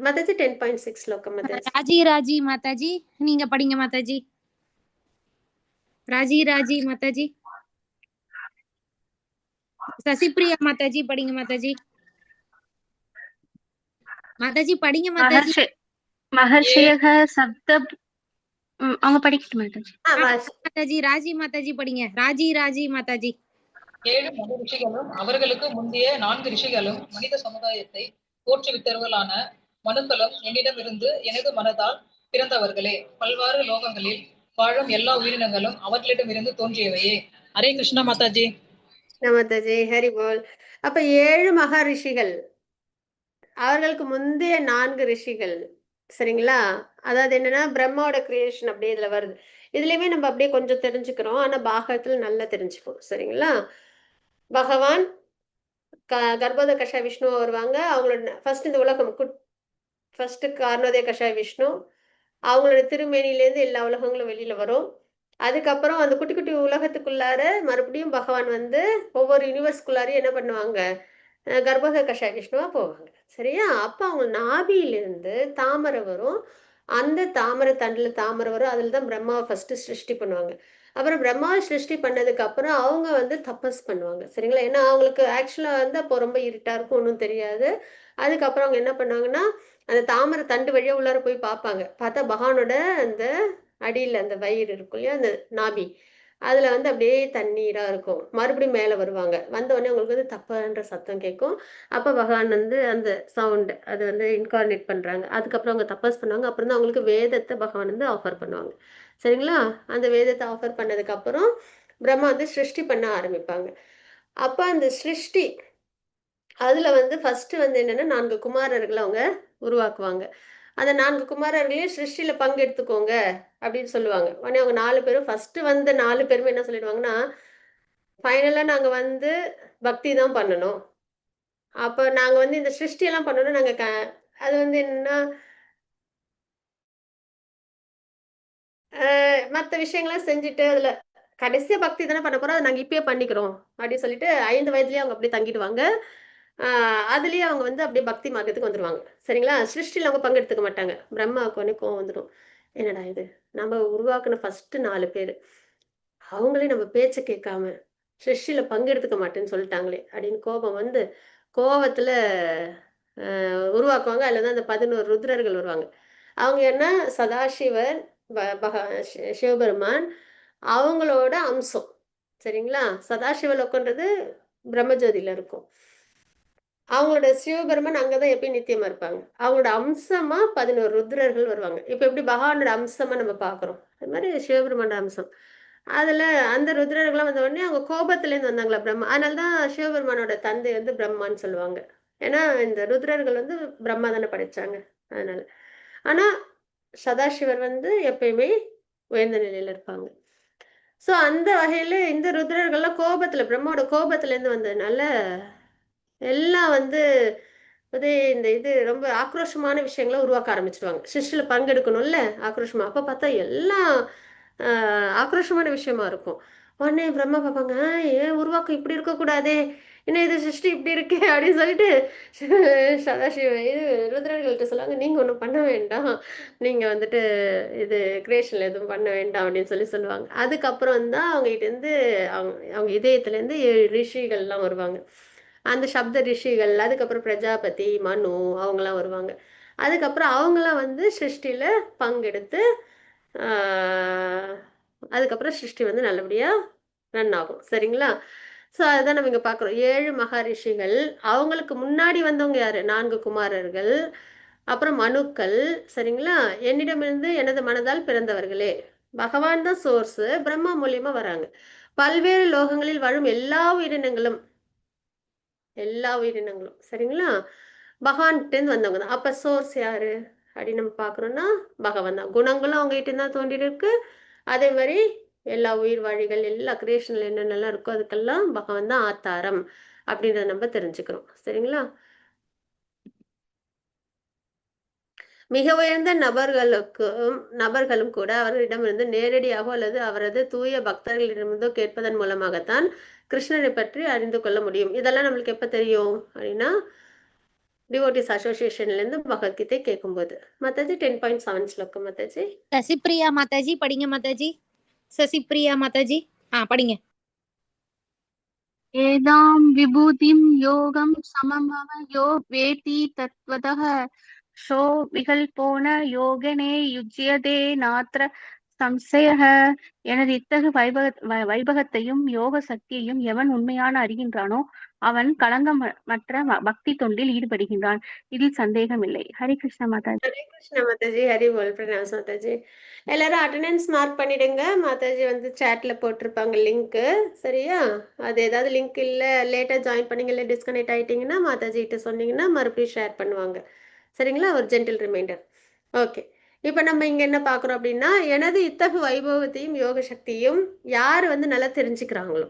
மாதாஜி 10.6 ஸ்லோகம் மாதாஜி. ராஜி மாதாஜி நீங்க படிங்க மாதாஜி. ராஜி மாதாஜி. சசிப்ரியா மாதாஜி படிங்க மாதாஜி. மாதாஜி படிங்க மாதாஜி. மகர்ஷியக சப்த அவங்க படிக்கட்டும் மாதாஜி. மாதாஜி ராஜி மாதாஜி படிங்க. ராஜி மாதாஜி. 7 மனு ரிஷிகளும் அவர்களுக்கு முந்தைய 4 ரிஷிகளும் மனித சமுதாயத்தை தோற்றுவித்தவர்களான மனுக்களும் என்னிடமிருந்து எனது மனதால் பிறந்தவர்களே. பல்வேறு லோகங்களில் வாழும் எல்லா உயிரினங்களும் அவர்களிடமிருந்து தோன்றியவையே. ஹரே கிருஷ்ணா மாதாஜி. நமதஜி ஹரிபோல். அப்ப 7 மகரிஷிகள், அவர்களுக்கு முந்தைய 4 ரிஷிகள், சரிங்களா? அதாவது என்னன்னா பிரம்மாவோட கிரியேஷன் அப்படியே இதுல வருது. இதுலயுமே நம்ம அப்படியே கொஞ்சம் தெரிஞ்சுக்கிறோம், ஆனா பாகத்துல நல்லா தெரிஞ்சுப்போம், சரிங்களா? பகவான் கர்ப்போதய கஷாய விஷ்ணு வருவாங்க. அவங்களோட ஃபர்ஸ்ட் இந்த உலகம் ஃபர்ஸ்ட் கார்ணோதய கஷாய விஷ்ணு, அவங்களோட திருமேனிலேருந்து எல்லா உலகங்களும் வெளியில வரும். அதுக்கப்புறம் அந்த குட்டி குட்டி உலகத்துக்குள்ளார மறுபடியும் பகவான் வந்து ஒவ்வொரு யூனிவர்ஸ்குள்ளாரையும் என்ன பண்ணுவாங்க, கர்ப்போதய கஷாய விஷ்ணுவா போவாங்க, சரியா? அப்ப அவங்க நாபியிலிருந்து தாமரை வரும். அந்த தாமரை தண்டுல தாமரை வரும். அதுல தான் பிரம்மாவை ஃபர்ஸ்ட் சிருஷ்டி பண்ணுவாங்க. அப்புறம் பிரம்மாவை சிருஷ்டி பண்ணதுக்கு அப்புறம் அவங்க வந்து தபஸ் பண்ணுவாங்க, சரிங்களா? ஏன்னா அவங்களுக்கு ஆக்சுவலா வந்து அப்போ ரொம்ப இருட்டா இருக்கும், ஒன்றும் தெரியாது. அதுக்கப்புறம் அவங்க என்ன பண்ணாங்கன்னா, அந்த தாமரை தண்டு வழியா உள்ளார போய் பார்ப்பாங்க. பார்த்தா பகவானோட அந்த அடியில அந்த வயிறு இருக்கும் இல்லையா, அந்த நாபி, அதுல வந்து அப்படியே தண்ணீரா இருக்கும். மறுபடியும் மேல வருவாங்க. வந்த உடனே உங்களுக்கு வந்து தப்பன்ற சத்தம் கேட்கும். அப்ப பகவான் வந்து அந்த சவுண்ட் அது வந்து இன்கார்னேட் பண்றாங்க. அதுக்கப்புறம் அவங்க தபஸ் பண்ணுவாங்க. அப்புறம் தான் அவங்களுக்கு வேதத்தை பகவான் வந்து ஆஃபர் பண்ணுவாங்க, சரிங்களா? அந்த வேதத்தை ஆஃபர் பண்ணதுக்கு அப்புறம் பிரம்மா வந்து சிருஷ்டி பண்ண ஆரம்பிப்பாங்க. அப்ப அந்த சிருஷ்டி அதுல வந்து ஃபர்ஸ்ட் வந்து என்னன்னா 4 குமாரர்களை அவங்க உருவாக்குவாங்க. அந்த 4 குமாரர்களையும் சிருஷ்டியில பங்கெடுத்துக்கோங்க அப்படின்னு சொல்லுவாங்க. உடனே அவங்க 4 பேரும் ஃபர்ஸ்ட் வந்த 4 பேருமே என்ன சொல்லிடுவாங்கன்னா, ஃபைனலா நாங்க வந்து பக்தி தான் பண்ணணும். அப்ப நாங்க வந்து இந்த சிருஷ்டியெல்லாம் பண்ணணும். நாங்க அது வந்து என்னன்னா, மத்த விஷயங்கள்லாம் செஞ்சுட்டு அதுல கடைசியா பக்தி தானே பண்ண போறோம். அத நாங்க இப்பயே பண்ணிக்கிறோம் அப்படின்னு சொல்லிட்டு 5 வயதிலேயே அவங்க அப்படியே தங்கிடுவாங்க. அதுலயே அவங்க வந்து அப்படியே பக்தி மார்க்கத்துக்கு வந்துருவாங்க, சரிங்களா? சிருஷ்டில அவங்க பங்கெடுத்துக்க மாட்டாங்க. பிரம்மாவுக்கு உடனே கோவம் வந்துரும். என்னடா இது, நம்ம உருவாக்குன ஃபர்ஸ்ட் 4 பேரு, அவங்களே நம்ம பேச்ச கேட்காம சிருஷ்டில பங்கெடுத்துக்க மாட்டேன்னு சொல்லிட்டாங்களே அப்படின்னு கோபம் வந்து, கோவத்துல உருவாக்குவாங்க. அதுல தான் அந்த 11 ருத்ரர்கள் வருவாங்க. அவங்க என்ன, சதாசிவன், சிவபெருமான் அவங்களோட அம்சம், சரிங்களா? சதாசிவ லோகன்றது பிரம்மஜோதியில இருக்கும். அவங்களோட சிவபெருமான் அங்கதான் எப்பயும் நித்தியமா இருப்பாங்க. அவங்களோட அம்சமா 11 ருத்ரர்கள் வருவாங்க. இப்ப எப்படி பகவானோட அம்சமா நம்ம பாக்குறோம், அது மாதிரி சிவபெருமானோட அம்சம். அதுல அந்த ருத்ரர்கள்லாம் வந்த உடனே அவங்க கோபத்துல இருந்து வந்தாங்களா பிரம்மா, அதனாலதான் சிவபெருமானோட தந்தை வந்து பிரம்மான்னு சொல்லுவாங்க. ஏன்னா இந்த ருத்ரர்கள் வந்து பிரம்மா தானே படைச்சாங்க, அதனால. ஆனா சதாசிவர் வந்து எப்பயுமே உயர்ந்த நிலையில இருப்பாங்க. சோ அந்த வகையில இந்த ருத்ரர்கள்லாம் கோபத்துல, பிரம்மாவோட கோபத்துல இருந்து வந்ததுனால எல்லாம் வந்து இந்த இது ரொம்ப ஆக்ரோஷமான விஷயங்களை உருவாக்க ஆரம்பிச்சிடுவாங்க. சிருஷ்டில பங்கெடுக்கணும்ல, ஆக்ரோஷமா. அப்ப பார்த்தா எல்லாம் ஆக்ரோஷமான விஷயமா இருக்கும். உடனே பிரம்மா பார்ப்பாங்க, ஏன் உருவாக்கம் இப்படி இருக்கக்கூடாதே, என்ன இது சிருஷ்டி இப்படி இருக்கே அப்படின்னு சொல்லிட்டு சதாசிவ இது ருத்ரர்கள்ட்ட சொல்லுவாங்க, நீங்க ஒன்றும் பண்ண வேண்டாம், நீங்க வந்துட்டு இது கிரியேஷன்ல எதுவும் பண்ண வேண்டாம் அப்படின்னு சொல்லுவாங்க. அதுக்கப்புறம் தான் அவங்க கிட்ட இருந்து அவங்க அவங்க இதயத்துல இருந்து 7 ரிஷிகள்லாம் வருவாங்க. அந்த சப்த ரிஷிகள், அதுக்கப்புறம் பிரஜாபதி, மனு அவங்களாம் வருவாங்க. அதுக்கப்புறம் அவங்களாம் வந்து சிருஷ்டியில பங்கெடுத்து அதுக்கப்புறம் சிருஷ்டி வந்து நல்லபடியா ரன் ஆகும், சரிங்களா? ஸோ அதுதான் நம்ம இங்க பார்க்குறோம். 7 மகரிஷிகள், அவங்களுக்கு முன்னாடி வந்தவங்க யாரு, 4 குமாரர்கள், அப்புறம் மனுக்கள், சரிங்களா? என்னிடமிருந்து எனது மனதால் பிறந்தவர்களே. பகவான் தான் சோர்ஸ், பிரம்மா மூலியமா வராங்க. பல்வேறு லோகங்களில் வாழும் எல்லா உயிரினங்களும், சரிங்களா? பகவான்கிட்டேருந்து வந்தவங்க தான். அப்ப சோர்ஸ் யாரு அப்படின்னு நம்ம பார்க்குறோம்னா பகவான் தான். குணங்களும் அவங்ககிட்ட தான் தோன்றி இருக்கு. அதே மாதிரி எல்லா உயிர் வாழிகள், எல்லா கிரியேஷன்ல என்னென்னலாம் இருக்கோ அதுக்கெல்லாம் பகவான் தான் ஆத்தாரம் அப்படின்றத நம்ம தெரிஞ்சுக்கிறோம், சரிங்களா? மிக உயர்ந்த நபர்களும் கூட அவரிடமிருந்து நேரடியாகவோ அல்லது அவரது தூய பக்தர்களிடமிருந்தோ கேட்பதன் மூலமாகத்தான் கிருஷ்ணரை பற்றி அறிந்து கொள்ள முடியும். இதெல்லாம் நம்மளுக்கு எப்ப தெரியும் அப்படின்னா, டிவோட்டிஸ் அசோசியேஷன்ல இருந்து பகவத்கீதை கேட்கும்போது. மாதாஜி 10.7 ஸ்லோகம் மாதாஜி. சசிப்ரியா மாதாஜி படிங்க மாதாஜி. சசிப்ரியா மாதாஜி படிங்க. ஏதாம் விபூதிம் யோகம் சமமவ யோ வேதி தத்வதः சோ விகல்போன யோகனே யுஜ்யதே நாத்ர சம்சயः எனது இத்தகு வைபகத்தையும் யோக சக்தியையும் எவன் உண்மையான அறிகின்றானோ அவன் களங்கமற்ற பக்தி தொண்டில் ஈடுபடுகின்றான். இதில் சந்தேகமில்லை. ஹரி கிருஷ்ண மாதாஜி. ஹரே கிருஷ்ணா மாதாஜி, ஹரி போல் பிரணாஸ் மாதாஜி. எல்லாரும் அட்டெண்டன்ஸ் மார்க் பண்ணிடுங்க. மாதாஜி வந்து சேட்ல போட்டிருப்பாங்க லிங்க்கு. சரியா? அது ஏதாவது லிங்க் இல்லை, லேட்டாக ஜாயின் பண்ணீங்க, இல்லை டிஸ்கனெக்ட் ஆகிட்டீங்கன்னா மாதாஜி கிட்ட சொன்னீங்கன்னா மறுபடியும் ஷேர் பண்ணுவாங்க. சரிங்களா? ஒரு ஜென்டில் ரிமைண்டர். ஓகே, இப்போ நம்ம இங்கே என்ன பார்க்குறோம் அப்படின்னா, எனது இத்தகு வைபவத்தையும் யோக சக்தியும் யார் வந்து நல்லா தெரிஞ்சுக்கிறாங்களோ,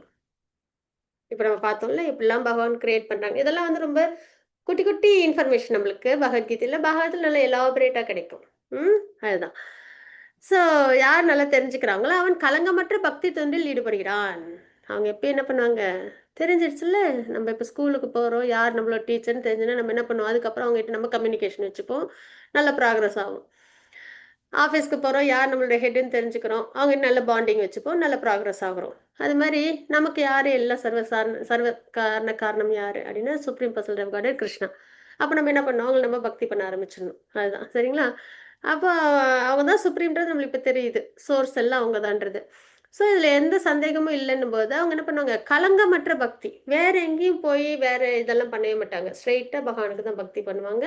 இப்போ நம்ம பார்த்தோம்ல இப்படிலாம் பகவான் கிரியேட் பண்ணுறாங்க. இதெல்லாம் வந்து ரொம்ப குட்டி குட்டி இன்ஃபர்மேஷன் நம்மளுக்கு பகவத்கீதையில் நல்லா எலாபரேட்டாக கிடைக்கும். அதுதான். ஸோ யார் நல்லா தெரிஞ்சுக்கிறாங்களோ அவன் கலங்கமற்ற பக்தி தொண்டில் ஈடுபடுகிறான். அவங்க எப்போ என்ன பண்ணுவாங்க, தெரிஞ்சிடுச்சுல்ல. நம்ம இப்போ ஸ்கூலுக்கு போகிறோம், யார் நம்மளோட டீச்சர்னு தெரிஞ்சுன்னா நம்ம என்ன பண்ணுவோம், அதுக்கப்புறம் அவங்ககிட்ட நம்ம கம்யூனிகேஷன் வச்சுப்போம், நல்ல ப்ராக்ரஸ் ஆகும். ஆஃபீஸ்க்கு போகிறோம், யார் நம்மளோட ஹெட்டுன்னு தெரிஞ்சுக்கிறோம், அவங்க நல்ல பாண்டிங் வச்சுப்போம், நல்ல ப்ராக்ரஸ் ஆகிறோம். அது மாதிரி நமக்கு யார் எல்லாம் சர்வ காரணம் யார் அப்படின்னா supreme personal of God Krishna. அப்போ நம்ம என்ன பண்ணோம், அவங்களை நம்ம பக்தி பண்ண ஆரம்பிச்சிடணும். அதுதான். சரிங்களா? அப்போ அவங்க தான் சுப்ரீம்ன்றது நம்மளுக்கு இப்போ தெரியுது, சோர்ஸ் எல்லாம் அவங்க தான்றது. ஸோ இதில் எந்த சந்தேகமும் இல்லைன்னும் போது அவங்க என்ன பண்ணுவாங்க, கலங்கமற்ற பக்தி, வேற எங்கேயும் போய் வேற இதெல்லாம் பண்ணவே மாட்டாங்க, ஸ்ட்ரெயிட்டாக பகவானுக்கு தான் பக்தி பண்ணுவாங்க.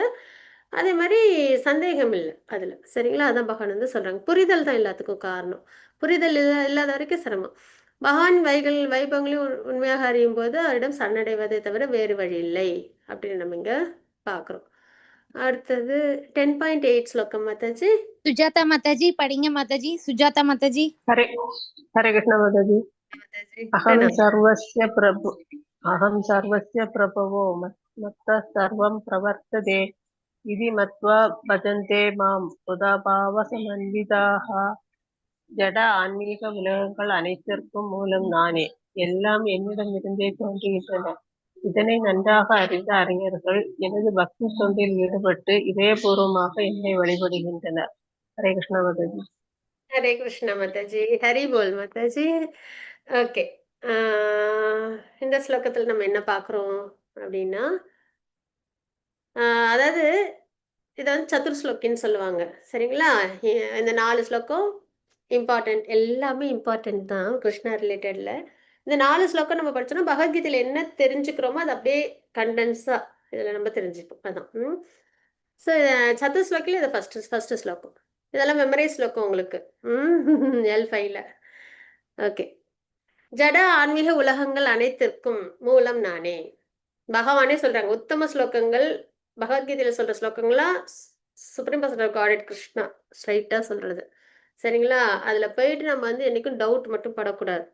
அதே மாதிரி சந்தேகம் இல்லை அதில். சரிங்களா? அதான் பகவான் வந்து சொல்கிறாங்க, புரிதல் தான் எல்லாத்துக்கும் காரணம். புரிதல் இல்லாத வரைக்கும் சிரமம். பகவான் வைபவங்களையும் உண்மையாக அறியும் போது அவரிடம் சரணடைவதை தவிர வேறு வழி இல்லை அப்படின்னு நம்ம இங்கே பார்க்குறோம். அடுத்தது 10.8 ஸ்லோகம் மாதாஜி. சுஜாதா மாதாஜி படிங்க மாதாஜி. சுஜாதா மாதாஜி. हरे हरे कृष्ण माताजी. மாதாஜி अहं सर्वस्य प्रभवो मत्तः सर्वं प्रवर्तते इति मत्वा भजन्ते मां புதாபாவசமன்விதாः. ஜட ஆன்மீக உலகங்கள் அனைத்திற்கும் மூலம் நானே, எல்லாம் என்னிடமிருந்தே தோன்றுகின்றன. இதனை நன்றாக அறிந்த அறிஞர்கள் எனது பக்தி தொண்டில் ஈடுபட்டு இதயபூர்வமாக என்னை வழிபடுகின்றனர். ஹரே கிருஷ்ண மாதாஜி. ஹரே கிருஷ்ணா மாதாஜி, ஹரி போல் மாதாஜி. ஓகே, இந்த ஸ்லோகத்தில் நம்ம என்ன பார்க்குறோம் அப்படின்னா, அதாவது இதை வந்து சதுர்ஸ்லோக்கின்னு சொல்லுவாங்க. சரிங்களா? இந்த 4 ஸ்லோகம் இம்பார்ட்டன்ட், எல்லாமே இம்பார்ட்டன்ட் தான் கிருஷ்ணா ரிலேட்டடில். இந்த 4 ஸ்லோகம் நம்ம படிச்சோம்னா பகவத்கீதையில் என்ன தெரிஞ்சுக்கிறோமோ அது அப்படியே கண்டென்ஸாக இதில் நம்ம தெரிஞ்சுப்போம். அதான். ஸோ சதுர்ஸ்லோக்கில் இது ஃபஸ்ட்டு ஸ்லோகம். இதெல்லாம் மெமரைஸ் ஸ்லோகம் உங்களுக்கு L5ல. ஓகே, ஜட ஆன்மீக உலகங்கள் அனைத்திற்கும் மூலம் நானே. பகவானே சொல்றாங்க, உத்தம ஸ்லோகங்கள் பகவத்கீதையில சொல்ற ஸ்லோகங்கள்லாம் supreme person of God Krishna ஸ்ட்ரைட்டா சொல்றது. சரிங்களா? அதுல போயிட்டு நம்ம வந்து என்னைக்கும் டவுட் மட்டும் படக்கூடாது.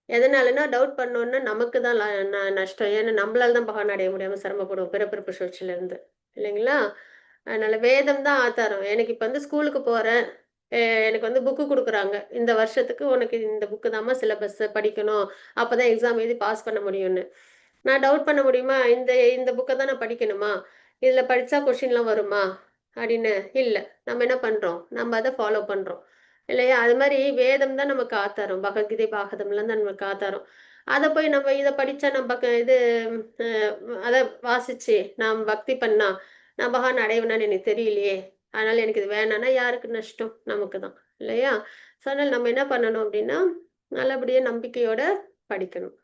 எதனாலன்னா டவுட் பண்ணோன்னா நமக்கு தான் நஷ்டம். ஏன்னா நம்மளால தான் பகவான் அடைய முடியாம சிரமப்படுவோம் பிறப்பிறப்பு சுழற்சியில இருந்து, இல்லைங்களா? அதனால வேதம் தான் ஆதாரம். எனக்கு இப்போ வந்து ஸ்கூலுக்கு போறேன், எனக்கு வந்து புக்கு கொடுக்குறாங்க, இந்த வருஷத்துக்கு உனக்கு இந்த புக்கு தாம்மா சிலபஸ் படிக்கணும், அப்போதான் எக்ஸாம் எழுதி பாஸ் பண்ண முடியும்னு. நான் டவுட் பண்ண முடியுமா, இந்த புக்கை தான் நான் படிக்கணுமா, இதில் படித்தா கொஷின்லாம் வருமா அப்படின்னு? இல்லை. நம்ம என்ன பண்ணுறோம், நம்ம அதை ஃபாலோ பண்ணுறோம், இல்லையா? அது மாதிரி வேதம் தான் நமக்கு ஆதாரம், பகவத்கீதை பாகதம்லாம் தான் நமக்கு ஆதாரம். அதை போய் நம்ம இதை படித்தா நம்ம இது அதை வாசித்து நாம் பக்தி பண்ணா நான் பகவான் அடைவனான்னு எனக்கு தெரியலையே, அதனால் எனக்கு இது வேணான்னா யாருக்கு நஷ்டம்? நமக்கு தான், இல்லையா? ஸோ அதனால் நம்ம என்ன பண்ணணும் அப்படின்னா நல்லபடியாக நம்பிக்கையோட படிக்கணும்.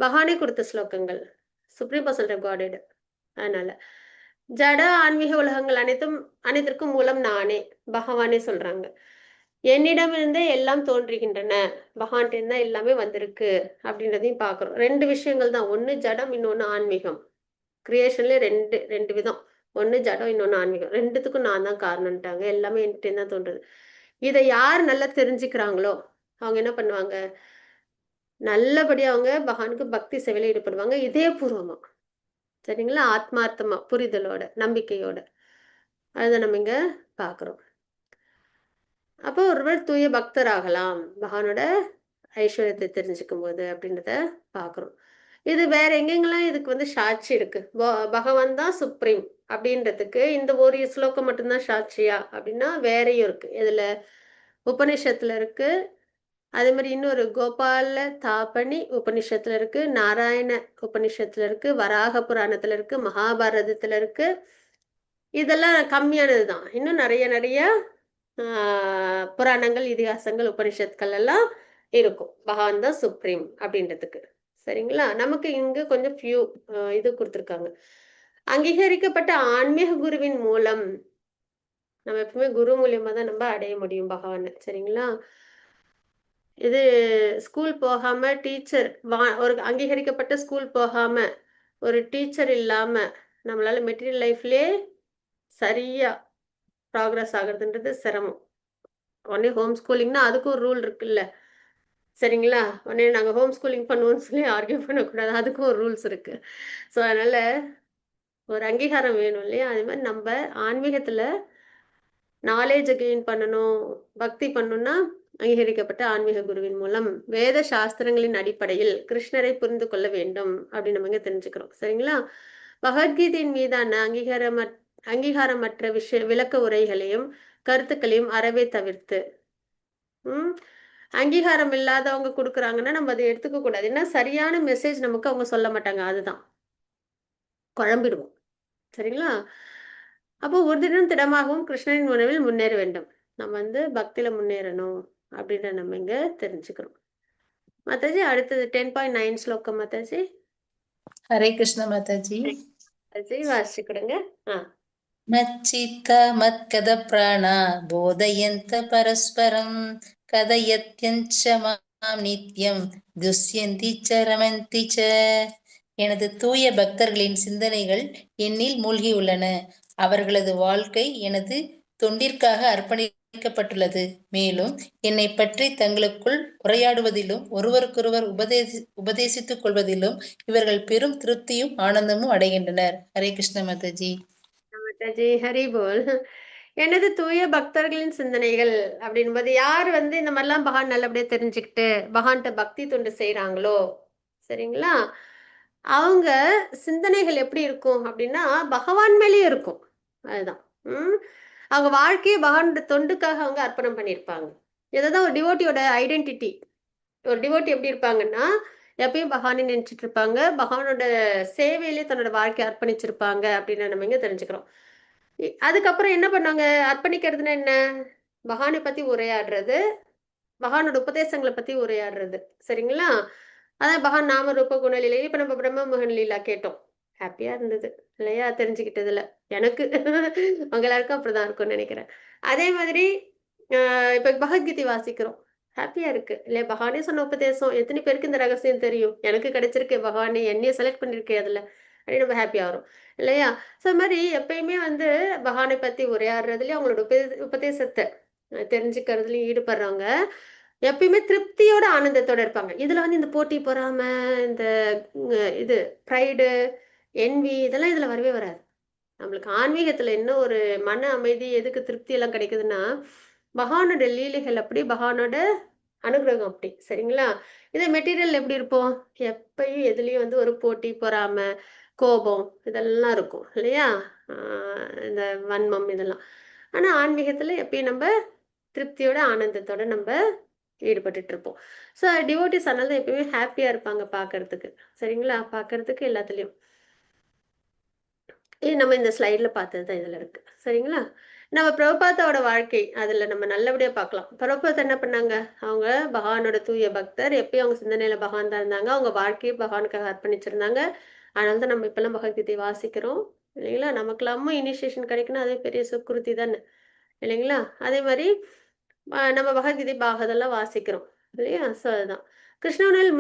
பகவானே கொடுத்த ஸ்லோகங்கள், சுப்ரீம் பர்சன் ஆஃப் காட். அதனால ஜட ஆன்மீக உலகங்கள் அனைத்திற்கும் மூலம் நானே, பகவானே சொல்றாங்க. என்னிடமிருந்தே எல்லாம் தோன்றுகின்றன, பகவான்கிட்ட இருந்தா எல்லாமே வந்திருக்கு அப்படின்றதையும் பார்க்குறோம். 2 விஷயங்கள் தான், ஒன்று ஜடம், இன்னொன்று ஆன்மீகம். கிரியேஷன்ல ரெண்டு விதம், ஒன்று ஜடம், இன்னொன்று ஆன்மீகம். 2த்துக்கும் நான் தான் காரணம்ட்டாங்க, எல்லாமே என்கிட்ட தான் தோன்றுது. இதை யார் நல்லா தெரிஞ்சுக்கிறாங்களோ அவங்க என்ன பண்ணுவாங்க, நல்லபடியா அவங்க பகவானுக்கு பக்தி சேவையில ஈடுபடுவாங்க, இதயபூர்வமா. சரிங்களா? ஆத்மார்த்தமா, புரிதலோட, நம்பிக்கையோட. அதுதான் நம்ம இங்க பார்க்குறோம். அப்போ ஒருவர் தூய பக்தர் ஆகலாம் பகவானோட ஐஸ்வர்யத்தை தெரிஞ்சுக்கும் போது அப்படின்றத பார்க்குறோம். இது வேற எங்கெங்கெல்லாம் இதுக்கு வந்து சாட்சி இருக்கு, பகவான் தான் சுப்ரீம் அப்படின்றதுக்கு இந்த ஒரு ஸ்லோகம் மட்டும்தான் சாட்சியா அப்படின்னா வேறையும் இருக்கு. இதுல உபநிஷத்துல இருக்கு, அதே மாதிரி இன்னொரு கோபால தாபனி உபநிஷத்துல இருக்கு, நாராயண உபநிஷத்துல இருக்கு, வராக புராணத்துல இருக்கு, மகாபாரதத்துல இருக்கு. இதெல்லாம் கம்மியானது தான், இன்னும் நிறைய புராணங்கள், இதிகாசங்கள், உபனிஷத்துக்கள் எல்லாம் இருக்கும். பகவான் தான் சுப்ரீம் அப்படின்றதுக்கு. சரிங்களா? நமக்கு இங்க கொஞ்சம் ஃபியூ இது கொடுத்துருக்காங்க. அங்கீகரிக்கப்பட்ட ஆன்மீக குருவின் மூலம் நம்ம எப்பவுமே குரு மூலியமா தான் நம்ம அடைய முடியும் பகவானை. சரிங்களா? இது ஸ்கூல் போகாம டீச்சர் ஒரு அங்கீகரிக்கப்பட்ட ஸ்கூல் போகாம ஒரு டீச்சர் இல்லாம நம்மளால மெட்டீரியல் லைஃப்லயே சரியா ப்ராக்ரஸ் ஆகுறதுன்றது சிரமம். உடனே ஹோம் ஸ்கூலிங்னா அதுக்கும் ஒரு ரூல் இருக்குல்ல. சரிங்களா? உடனே நாங்கள் ஹோம் ஸ்கூலிங் பண்ணுவோம்னு சொல்லி ஆர்கியூ பண்ணக்கூடாது. அதுக்கும் ஒரு ரூல்ஸ் இருக்கு. ஸோ அதனால ஒரு அங்கீகாரம் வேணும் இல்லையா? அது மாதிரி நம்ம ஆன்மீகத்தில் நாலேஜ் கெயின் பண்ணணும், பக்தி பண்ணணும்னா அங்கீகரிக்கப்பட்ட ஆன்மீக குருவின் மூலம் வேத சாஸ்திரங்களின் அடிப்படையில் கிருஷ்ணரை புரிந்து கொள்ள வேண்டும் அப்படின்னு நம்ம இங்க தெரிஞ்சுக்கிறோம். சரிங்களா? பகவத்கீதையின் மீதான அங்கீகாரமற்ற விளக்க உரைகளையும் கருத்துக்களையும் அறவே தவிர்த்து அங்கீகாரம் இல்லாதவங்க கொடுக்குறாங்கன்னா நம்ம அதை எடுத்துக்க கூடாது. ஏன்னா சரியான மெசேஜ் நமக்கு அவங்க சொல்ல மாட்டாங்க. அதுதான் குழம்பிடுவோம். சரிங்களா? அப்போ ஒரு தினம் திடமாகவும் கிருஷ்ணனின் உணவில் முன்னேற வேண்டும். நம்ம பக்தியில முன்னேறணும் அப்படின்ற நம்ம இங்க தெரிஞ்சுக்கிறோம். மாதாஜி அடுத்தது 10.9 ஸ்லோகம் மாதாஜி. ஹரே கிருஷ்ண மாதாஜி. மாதாஜி வாசிக்கிடுங்க. மச்சித்த மத்கத பிராணா போதயந்த பரஸ்பரம் கதயத்யஞ்ச மாம் நித்யம் துஷ்யந்தி ச ரமந்தி ச. எனது தூய பக்தர்களின் சிந்தனைகள் என்னில் மூழ்கியுள்ளன. அவர்களது வாழ்க்கை எனது தொண்டிற்காக அர்ப்பணிக்கப்பட்டுள்ளது. மேலும் என்னை பற்றி தங்களுக்குள் உரையாடுவதிலும் ஒருவருக்கொருவர் உபதேசித்துக் கொள்வதிலும் இவர்கள் பெரும் திருப்தியும் ஆனந்தமும் அடைகின்றனர். ஹரே கிருஷ்ண மாதாஜி. மாதாஜி ஹரி போல். எனது தூய பக்தர்களின் சிந்தனைகள் அப்படின்பது யார் இந்த மாதிரிலாம் பகவான் நல்லபடியா தெரிஞ்சுக்கிட்டு பகவான்கிட்ட பக்தி தொண்டு செய்யறாங்களோ, சரிங்களா, அவங்க சிந்தனைகள் எப்படி இருக்கும் அப்படின்னா பகவான் மேலேயே இருக்கும். அதுதான் அவங்க வாழ்க்கையை பகவானோட தொண்டுக்காக அவங்க அர்ப்பணம் பண்ணியிருப்பாங்க. இதுதான் ஒரு டிவோட்டியோட ஐடென்டிட்டி. ஒரு டிவோட்டி எப்படி இருப்பாங்கன்னா எப்பயும் பகவானை நினைச்சிட்டு இருப்பாங்க, பகவானோட சேவையிலே தன்னோட வாழ்க்கையை அர்ப்பணிச்சிருப்பாங்க அப்படின்னு நம்ம இங்க தெரிஞ்சுக்கிறோம். அதுக்கப்புறம் என்ன பண்ணாங்க? அர்ப்பணிக்கிறதுனா என்ன? பகவானை பத்தி உரையாடுறது, பகவானோட உபதேசங்களை பத்தி உரையாடுறது. சரிங்களா? அதான் பகவான் நாம ரூப குணலீலை. இப்ப நம்ம பிரம்ம மோகன் லீலா கேட்டோம். ஹாப்பியா இருந்தது இல்லையா? தெரிஞ்சுக்கிட்டதுல எனக்கு உங்க எல்லாருக்கும் அப்படிதான் இருக்கும்னு நினைக்கிறேன். அதே மாதிரி இப்ப பகவத்கீதை வாசிக்கிறோம், ஹாப்பியா இருக்கு இல்லையா? பகவானே சொன்ன உபதேசம் எத்தனை பேருக்கு இந்த ரகசியம் தெரியும்? எனக்கு கிடைச்சிருக்கு, பகவானே என்னைய செலக்ட் பண்ணிருக்கேன் அதுல அப்படின்னு நம்ம ஹாப்பியா வரும் இல்லையா? ஸோ அது மாதிரி எப்பயுமே பகவானை பத்தி உரையாடுறதுலயும் அவங்களோட உபதேசத்தை தெரிஞ்சுக்கிறதுலயும் ஈடுபடுறவங்க எப்பயுமே திருப்தியோட ஆனந்தத்தோட இருப்பாங்க. இதுல இந்த போட்டி பொறாம, இந்த இது ப்ரைடு, என்வி இதெல்லாம் இதுல வரவே வராது. நம்மளுக்கு ஆன்மீகத்துல என்ன ஒரு மன அமைதி, எதுக்கு திருப்தி எல்லாம் கிடைக்குதுன்னா பகவானோட லீலைகள் அப்படி, பகவானோட அனுகிரகம் அப்படி. சரிங்களா? இதே மெட்டீரியல் எப்படி இருப்போம்? எப்பயும் எதுலயும் ஒரு போட்டி பொறாம, கோபம் இதெல்லாம் இருக்கும் இல்லையா? இந்த வன்மம் இதெல்லாம். ஆனா ஆன்மீகத்துல எப்பயும் நம்ம திருப்தியோட ஆனந்தத்தோட நம்ம ஈடுபட்டுட்டு இருப்போம். ஸோ டிவோட்டிஸ் அதனால எப்பயுமே ஹாப்பியா இருப்பாங்க பார்க்கறதுக்கு. சரிங்களா? பார்க்கறதுக்கு எல்லாத்துலயும். இது நம்ம இந்த ஸ்லைட்ல பார்த்தது தான் இதுல இருக்கு. சரிங்களா? நம்ம பிரபுபாதாவோட வாழ்க்கை அதுல நம்ம நல்லபடியா பார்க்கலாம். பிரபுபாதா என்ன பண்ணாங்க? அவங்க பகவானோட தூய பக்தர். எப்பயும் அவங்க சிந்தனையில பகவான் தான் இருந்தாங்க. அவங்க வாழ்க்கையை பகவானுக்காக அர்ப்பணிச்சிருந்தாங்க. அதனால தான் நம்ம இப்பெல்லாம் பகவத்கீதை வாசிக்கிறோம் இல்லைங்களா? நமக்கெல்லாமும் இனிஷியேஷன் கிடைக்கணும், அதே பெரிய சுக்குருத்தி தானே இல்லைங்களா? அதே மாதிரி நம்ம பகவத்கீதை பாகதெல்லாம் வாசிக்கிறோம் இல்லையா? ஸோ அதுதான் கிருஷ்ணனில்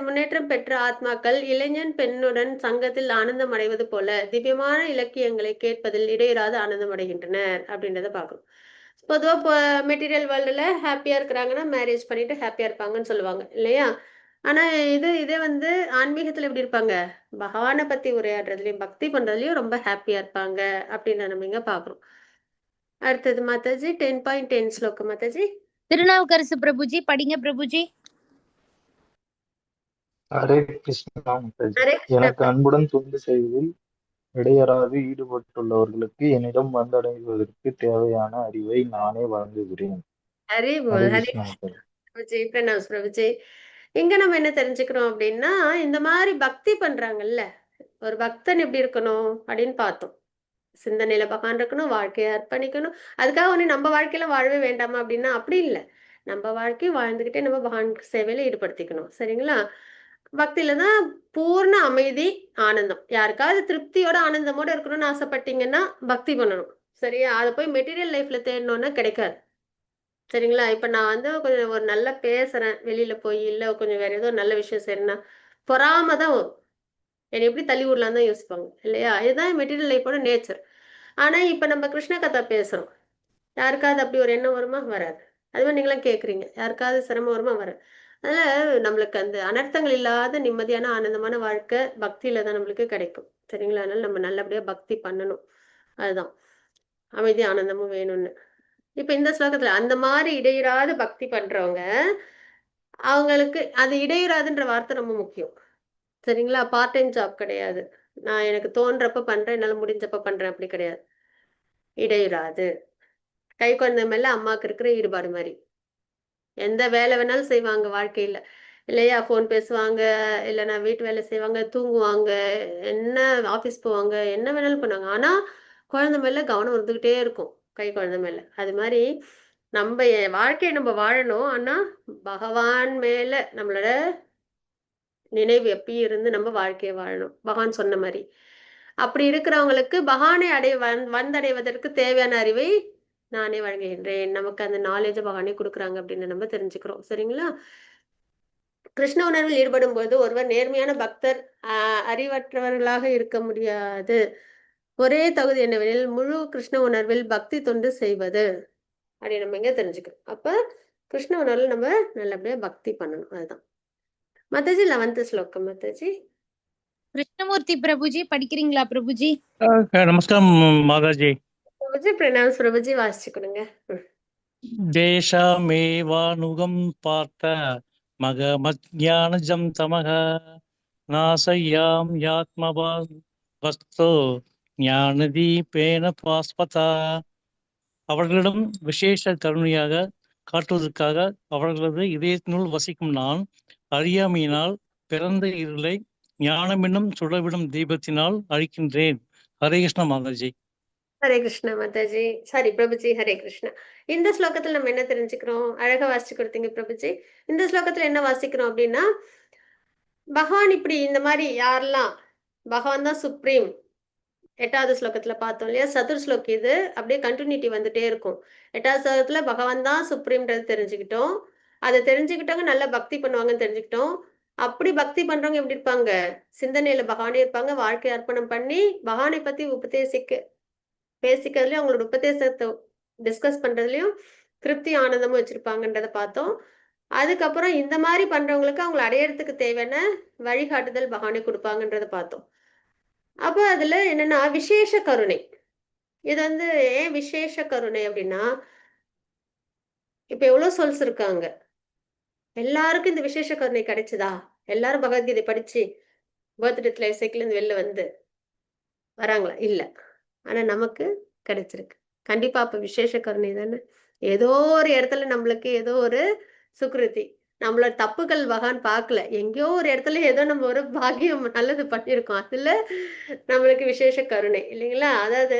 முன்னேற்றம் பெற்ற ஆத்மாக்கள் இளைஞன் பெண்ணுடன் சங்கத்தில் ஆனந்தம் அடைவது போல திவ்யமான இலக்கியங்களை கேட்பதில் இடையராது ஆனந்தம் அடைகின்றனர் அப்படின்றத பார்க்கணும். பொதுவாக இப்போ மெட்டீரியல் வேர்ல்டில் ஹாப்பியாக இருக்கிறாங்கன்னா மேரேஜ் பண்ணிட்டு ஹாப்பியாக இருப்பாங்கன்னு சொல்லுவாங்க இல்லையா? ஆனால் இதே ஆன்மீகத்தில் எப்படி இருப்பாங்க? பகவானை பற்றி உரையாடுறதுலையும் பக்தி பண்ணுறதுலையும் ரொம்ப ஹாப்பியாக இருப்பாங்க அப்படின்னு நம்ம இங்கே பார்க்குறோம். அடுத்தது மாதாஜி 10.10 ஸ்லோகம் மாதாஜி. திருநாவுக்கரசு பிரபுஜி படிங்க பிரபுஜி. ஹரே கிருஷ்ணா மாதாஜி. ஹரே எனக்கு கிருஷ்ணா. அன்புடன் தொண்டு செய்வதில் இடையறாது ஈடுபட்டுள்ளவர்களுக்கு என்னிடம் வந்தடைவதற்கு தேவையான அறிவை நானே வழங்குகிறேன். ஹரி ஹரே போல். ஹரி கிருஷ்ணா மாதாஜி. பிரபுஜி, பிரணாம் பிரபுஜி. இங்க நம்ம என்ன தெரிஞ்சுக்கிறோம் அப்படின்னா இந்த மாதிரி பக்தி பண்றாங்கல்ல, ஒரு பக்தன் எப்படி இருக்கணும் அப்படின்னு பார்த்தோம். சிந்தனையில பகவான் இருக்கணும், வாழ்க்கையை அர்ப்பணிக்கணும். அதுக்காக ஒண்ணு நம்ம வாழ்க்கையில வாழவே வேண்டாமா அப்படின்னா அப்படி இல்லை. நம்ம வாழ்க்கையை வாழ்ந்துக்கிட்டே நம்ம பகவான் சேவையில ஈடுபடுத்திக்கணும். சரிங்களா? பக்தியில தான் பூர்ண அமைதி, ஆனந்தம். யாருக்காவது திருப்தியோட ஆனந்தமோட இருக்கணும்னு ஆசைப்பட்டீங்கன்னா பக்தி பண்ணணும். சரியா? அதை போய் மெட்டீரியல் லைஃப்ல தேடணும்னா கிடைக்காது. சரிங்களா? இப்ப நான் வந்து கொஞ்சம் ஒரு நல்லா பேசுறேன் வெளியில போய், இல்ல கொஞ்சம் வேற ஏதோ நல்ல விஷயம் செய்யறேன்னா பொறாம தான் வரும். என்னை எப்படி தள்ளி விடலான்னு தான் யோசிப்பாங்க இல்லையா? இதுதான் மெட்டீரியல் லைஃபோட நேச்சர். ஆனா இப்ப நம்ம கிருஷ்ண கதை பேசுறோம். யாருக்காவது அப்படி ஒரு எண்ணம் வருமா? வராது. அது மாதிரி நீங்களாம் கேட்குறீங்க. யாருக்காவது சிரமம் வருமா? வராது. அதனால நம்மளுக்கு அந்த அனர்த்தங்கள் இல்லாத நிம்மதியான ஆனந்தமான வாழ்க்கை பக்தியில தான் நம்மளுக்கு கிடைக்கும். சரிங்களா? அதனால நம்ம நல்லபடியா பக்தி பண்ணணும். அதுதான். அமைதி ஆனந்தமும் வேணும்னு. இப்ப இந்த ஸ்லோகத்துல அந்த மாதிரி இடையறாத பக்தி பண்றவங்க, அவங்களுக்கு அது இடையறாதுன்ற வார்த்தை ரொம்ப முக்கியம். சரிங்களா? பார்ட் டைம் ஜாப் கிடையாது. நான் எனக்கு தோன்றப்ப பண்றேன், என்னால முடிஞ்சப்ப பண்றேன் அப்படி கிடையாது. இடையறாது. கை குழந்தை மேல அம்மாவுக்கு இருக்கிற ஈடுபாடு மாதிரி. எந்த வேலை வேணாலும் செய்வாங்க வாழ்க்கையில. இல்லையா? ஃபோன் பேசுவாங்க, இல்லைன்னா வீட்டு வேலை செய்வாங்க, தூங்குவாங்க, என்ன ஆஃபீஸ் போவாங்க, என்ன வேணாலும் பண்ணுவாங்க. ஆனா குழந்தை மேல கவனம் இருந்துகிட்டே இருக்கும். கை குழந்தை மேல. அது மாதிரி நம்ம வாழ்க்கையை நம்ம வாழணும். ஆனா பகவான் மேல நம்மளோட நினைவு எப்பயும் இருந்து நம்ம வாழ்க்கையை வாழணும். பகவான் சொன்ன மாதிரி. அப்படி இருக்கிறவங்களுக்கு பகவானை வந்தடைவதற்கு தேவையான அறிவை நானே வழங்குகின்றேன். நமக்கு அந்த நாலேஜை பகவானே கொடுக்குறாங்க அப்படின்னு நம்ம தெரிஞ்சுக்கிறோம். சரிங்களா? கிருஷ்ண உணர்வில் ஈடுபடும் போது ஒருவர் நேர்மையான பக்தர் அறிவற்றவர்களாக இருக்க முடியாது. ஒரே தகுதி என்னவெனில் முழு கிருஷ்ண உணர்வில் பக்தி தொண்டு செய்வது. அப்படி நம்ம இங்க தெரிஞ்சுக்கிறோம். அப்ப கிருஷ்ண உணர்வில் நம்ம நல்லபடியா பக்தி பண்ணணும். அதுதான். மாதாஜி 11th ஸ்லோகம் மாதாஜி. கிருஷ்ணமூர்த்தி பிரபுஜி படிக்கிறீங்களா பிரபுஜி? நமஸ்காரம் மாதாஜி. பிரபுஜி பிரணாம் பிரபுஜி வாசிச்சு கொடுங்க. தேஷாமேவானுகம் பார்த்த மகமஜ்ஞானஜம் தமக நாசையாம் யாத்மபா வஸ்து ஞானதீபேன பாஸ்பதா. அவர்களிடம் விசேஷ கருணையாக காட்டுவதற்காக அவர்களது இதயத்தினுள் வசிக்கும் நான் அறியாமையினால் பிறந்த இருளை ஞானம் என்னும் சுடர்விடும் தீபத்தினால் அழிக்கின்றேன். ஹரே கிருஷ்ண மாதாஜி. ஹரே கிருஷ்ணா மாதாஜி. சாரி பிரபுஜி. ஹரே கிருஷ்ணா. இந்த ஸ்லோகத்துல நம்ம என்ன தெரிஞ்சுக்கிறோம்? அழகா வாசிச்சு கொடுத்தீங்க பிரபுஜி. இந்த ஸ்லோகத்துல என்ன வாசிக்கிறோம் அப்படின்னா, பகவான் இப்படி இந்த மாதிரி யாரெல்லாம் பகவான் தான் சுப்ரீம். 8வது ஸ்லோகத்துல பார்த்தோம் இல்லையா? சதுர் ஸ்லோக் இது அப்படியே கண்டினியூட்டி வந்துட்டே இருக்கும். 8வது ஸ்லோகத்துல பகவான் தான் சுப்ரீம்ன்றது தெரிஞ்சுக்கிட்டோம். அதை தெரிஞ்சுக்கிட்டவங்க நல்லா பக்தி பண்ணுவாங்கன்னு தெரிஞ்சுக்கிட்டோம். அப்படி பக்தி பண்றவங்க எப்படி இருப்பாங்க? சிந்தனையில பகவானே இருப்பாங்க. வாழ்க்கை அர்ப்பணம் பண்ணி பகவானை பத்தி பேசிக்கிறதுலயும் அவங்களோட உபதேசத்தை டிஸ்கஸ் பண்றதுலயும் திருப்தி ஆனந்தமும் வச்சிருப்பாங்கன்றதை பார்த்தோம். அதுக்கப்புறம் இந்த மாதிரி பண்றவங்களுக்கு அவங்களை அடையறதுக்கு தேவையான வழிகாட்டுதல் பகவானே கொடுப்பாங்கன்றதை பார்த்தோம். அப்ப அதுல என்னன்னா விசேஷ கருணை. இது வந்து ஏன் விசேஷ கருணை அப்படின்னா, இப்ப எவ்வளவு சொல்ஸ் இருக்காங்க. எல்லாருக்கும் இந்த விசேஷ கருணை கிடைச்சதா? எல்லாரும் பகவத்கீதை படிச்சு பர்த்டே லைஃப் சைக்கிள் இருந்து வெளில வந்து வராங்களா? இல்ல. ஆனா நமக்கு கிடைச்சிருக்கு. கண்டிப்பா அப்ப விசேஷ கருணை தானே. ஏதோ ஒரு இடத்துல நம்மளுக்கு ஏதோ ஒரு சுக்ருதி, நம்மளோட தப்புகள் பகவான் பார்க்கல. எங்கேயோ ஒரு இடத்துல ஏதோ நம்ம ஒரு பாக்கியம் நல்லது பண்ணியிருக்கோம். அதுல நம்மளுக்கு விசேஷ கருணை இல்லைங்களா? அதாவது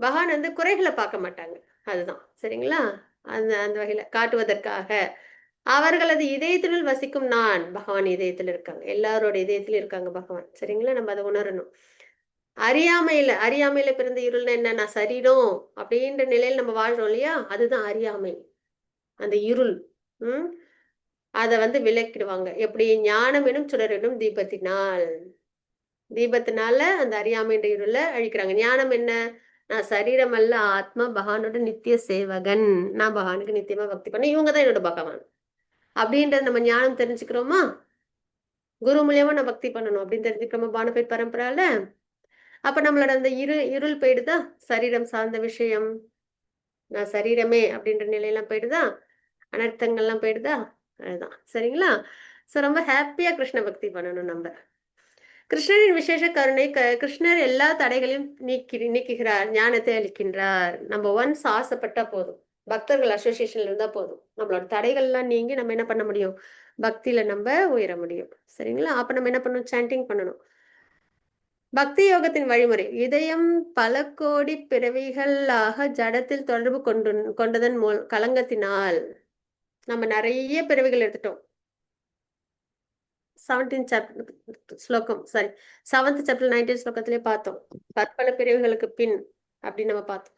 பகவான் வந்து குறைகளை பார்க்க மாட்டாங்க. அதுதான். சரிங்களா? அந்த அந்த வகையில காட்டுவதற்காக அவர்களது இதயத்தினுள் வசிக்கும் நான் பகவான் இதயத்தில் இருக்காங்க. எல்லாரோட இதயத்திலும் இருக்காங்க பகவான். சரிங்களா? நம்ம அதை உணரணும். அறியாமையில பிறந்த இருள்னா என்ன? நான் சரீரம் அப்படின்ற நிலையில நம்ம வாழ்றோம் இல்லையா? அதுதான் அறியாமை. அந்த இருள். அதை வந்து விளக்கிடுவாங்க. எப்படி? ஞானம் எனும் சுடரிடும் தீபத்தினால அந்த அறியாமைன்ற இருளை அழிக்கிறாங்க. ஞானம் என்ன? நான் சரீரம் அல்ல, ஆத்மா, பகவானோட நித்திய சேவகன். நான் பகவானுக்கு நித்தியமா பக்தி பண்ண, இவங்கதான் என்னோட பகவான் அப்படின்றது நம்ம ஞானம் தெரிஞ்சுக்கிறோமா? குரு மூலியமா நான் பக்தி பண்ணணும் அப்படின்னு தெரிஞ்சுக்கிறோமா? பானபேட் பரம்பரால. அப்ப நம்மளோட அந்த இருள் போயிடுதா? சரீரம் சார்ந்த விஷயம், நான் சரீரமே அப்படின்ற நிலையெல்லாம் போயிடுதா? அனர்த்தங்கள்லாம் போயிடுதா? அதுதான். சரிங்களா? சோ ரொம்ப ஹாப்பியா கிருஷ்ண பக்தி பண்ணணும் நம்ம. கிருஷ்ணரின் விசேஷ கருணை. கிருஷ்ணர் எல்லா தடைகளையும் நீக்குகிறார், ஞானத்தை அளிக்கின்றார். நம்ம ஒன்ஸ் ஆசைப்பட்டா போதும், பக்தர்கள் அசோசியேஷன்ல இருந்தா போதும், நம்மளோட தடைகள்லாம் நீங்கி நம்ம என்ன பண்ண முடியும்? பக்தியில நம்ம உயர முடியும். சரிங்களா? அப்ப நம்ம என்ன பண்ணணும்? சாண்டிங் பண்ணணும். பக்தி யோகத்தின் வழிமுறை. இதயம் பல கோடி பிறவிகளாக ஜடத்தில் தொடர்பு கொண்டதன் கலங்கத்தினால் நம்ம நிறைய பிறவிகள் எடுத்துட்டோம். 17th ஸ்லோகம், சாரி 7th சாப்டர் 19th ஸ்லோகத்திலே பார்த்தோம். பற்பல பிறவிகளுக்கு பின் அப்படின்னு நம்ம பார்த்தோம்.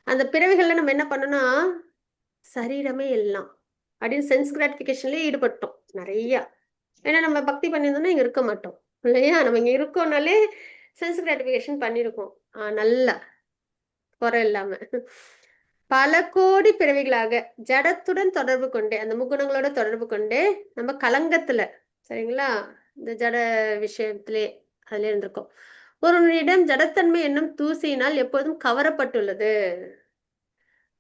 அந்த பிறவிகள்ல நம்ம என்ன பண்ணோம்னா, சரீரமே எல்லாம் அப்படின்னு சென்ஸ் கிராட்டிபிகேஷன்லயே ஈடுபட்டோம் நிறைய. ஏன்னா நம்ம பக்தி பண்ணியிருந்தோம்னா இங்க இருக்க மாட்டோம் இல்லையா? நம்ம இங்க இருக்கோம்னாலே சென்ஸ் கிராட்டிபிகேஷன் பண்ணியிருக்கோம். நல்லா குறை இல்லாம பல கோடி பிறவிகளாக ஜடத்துடன் தொடர்பு கொண்டே, அந்த முக்குணங்களோட தொடர்பு கொண்டே நம்ம கலங்கத்துல, சரிங்களா, இந்த ஜட விஷயத்திலே அதுல இருந்திருக்கோம். ஒருவனிடம் ஜடத்தன்மை என்னும் தூசியினால் எப்போதும் கவரப்பட்டுள்ளது.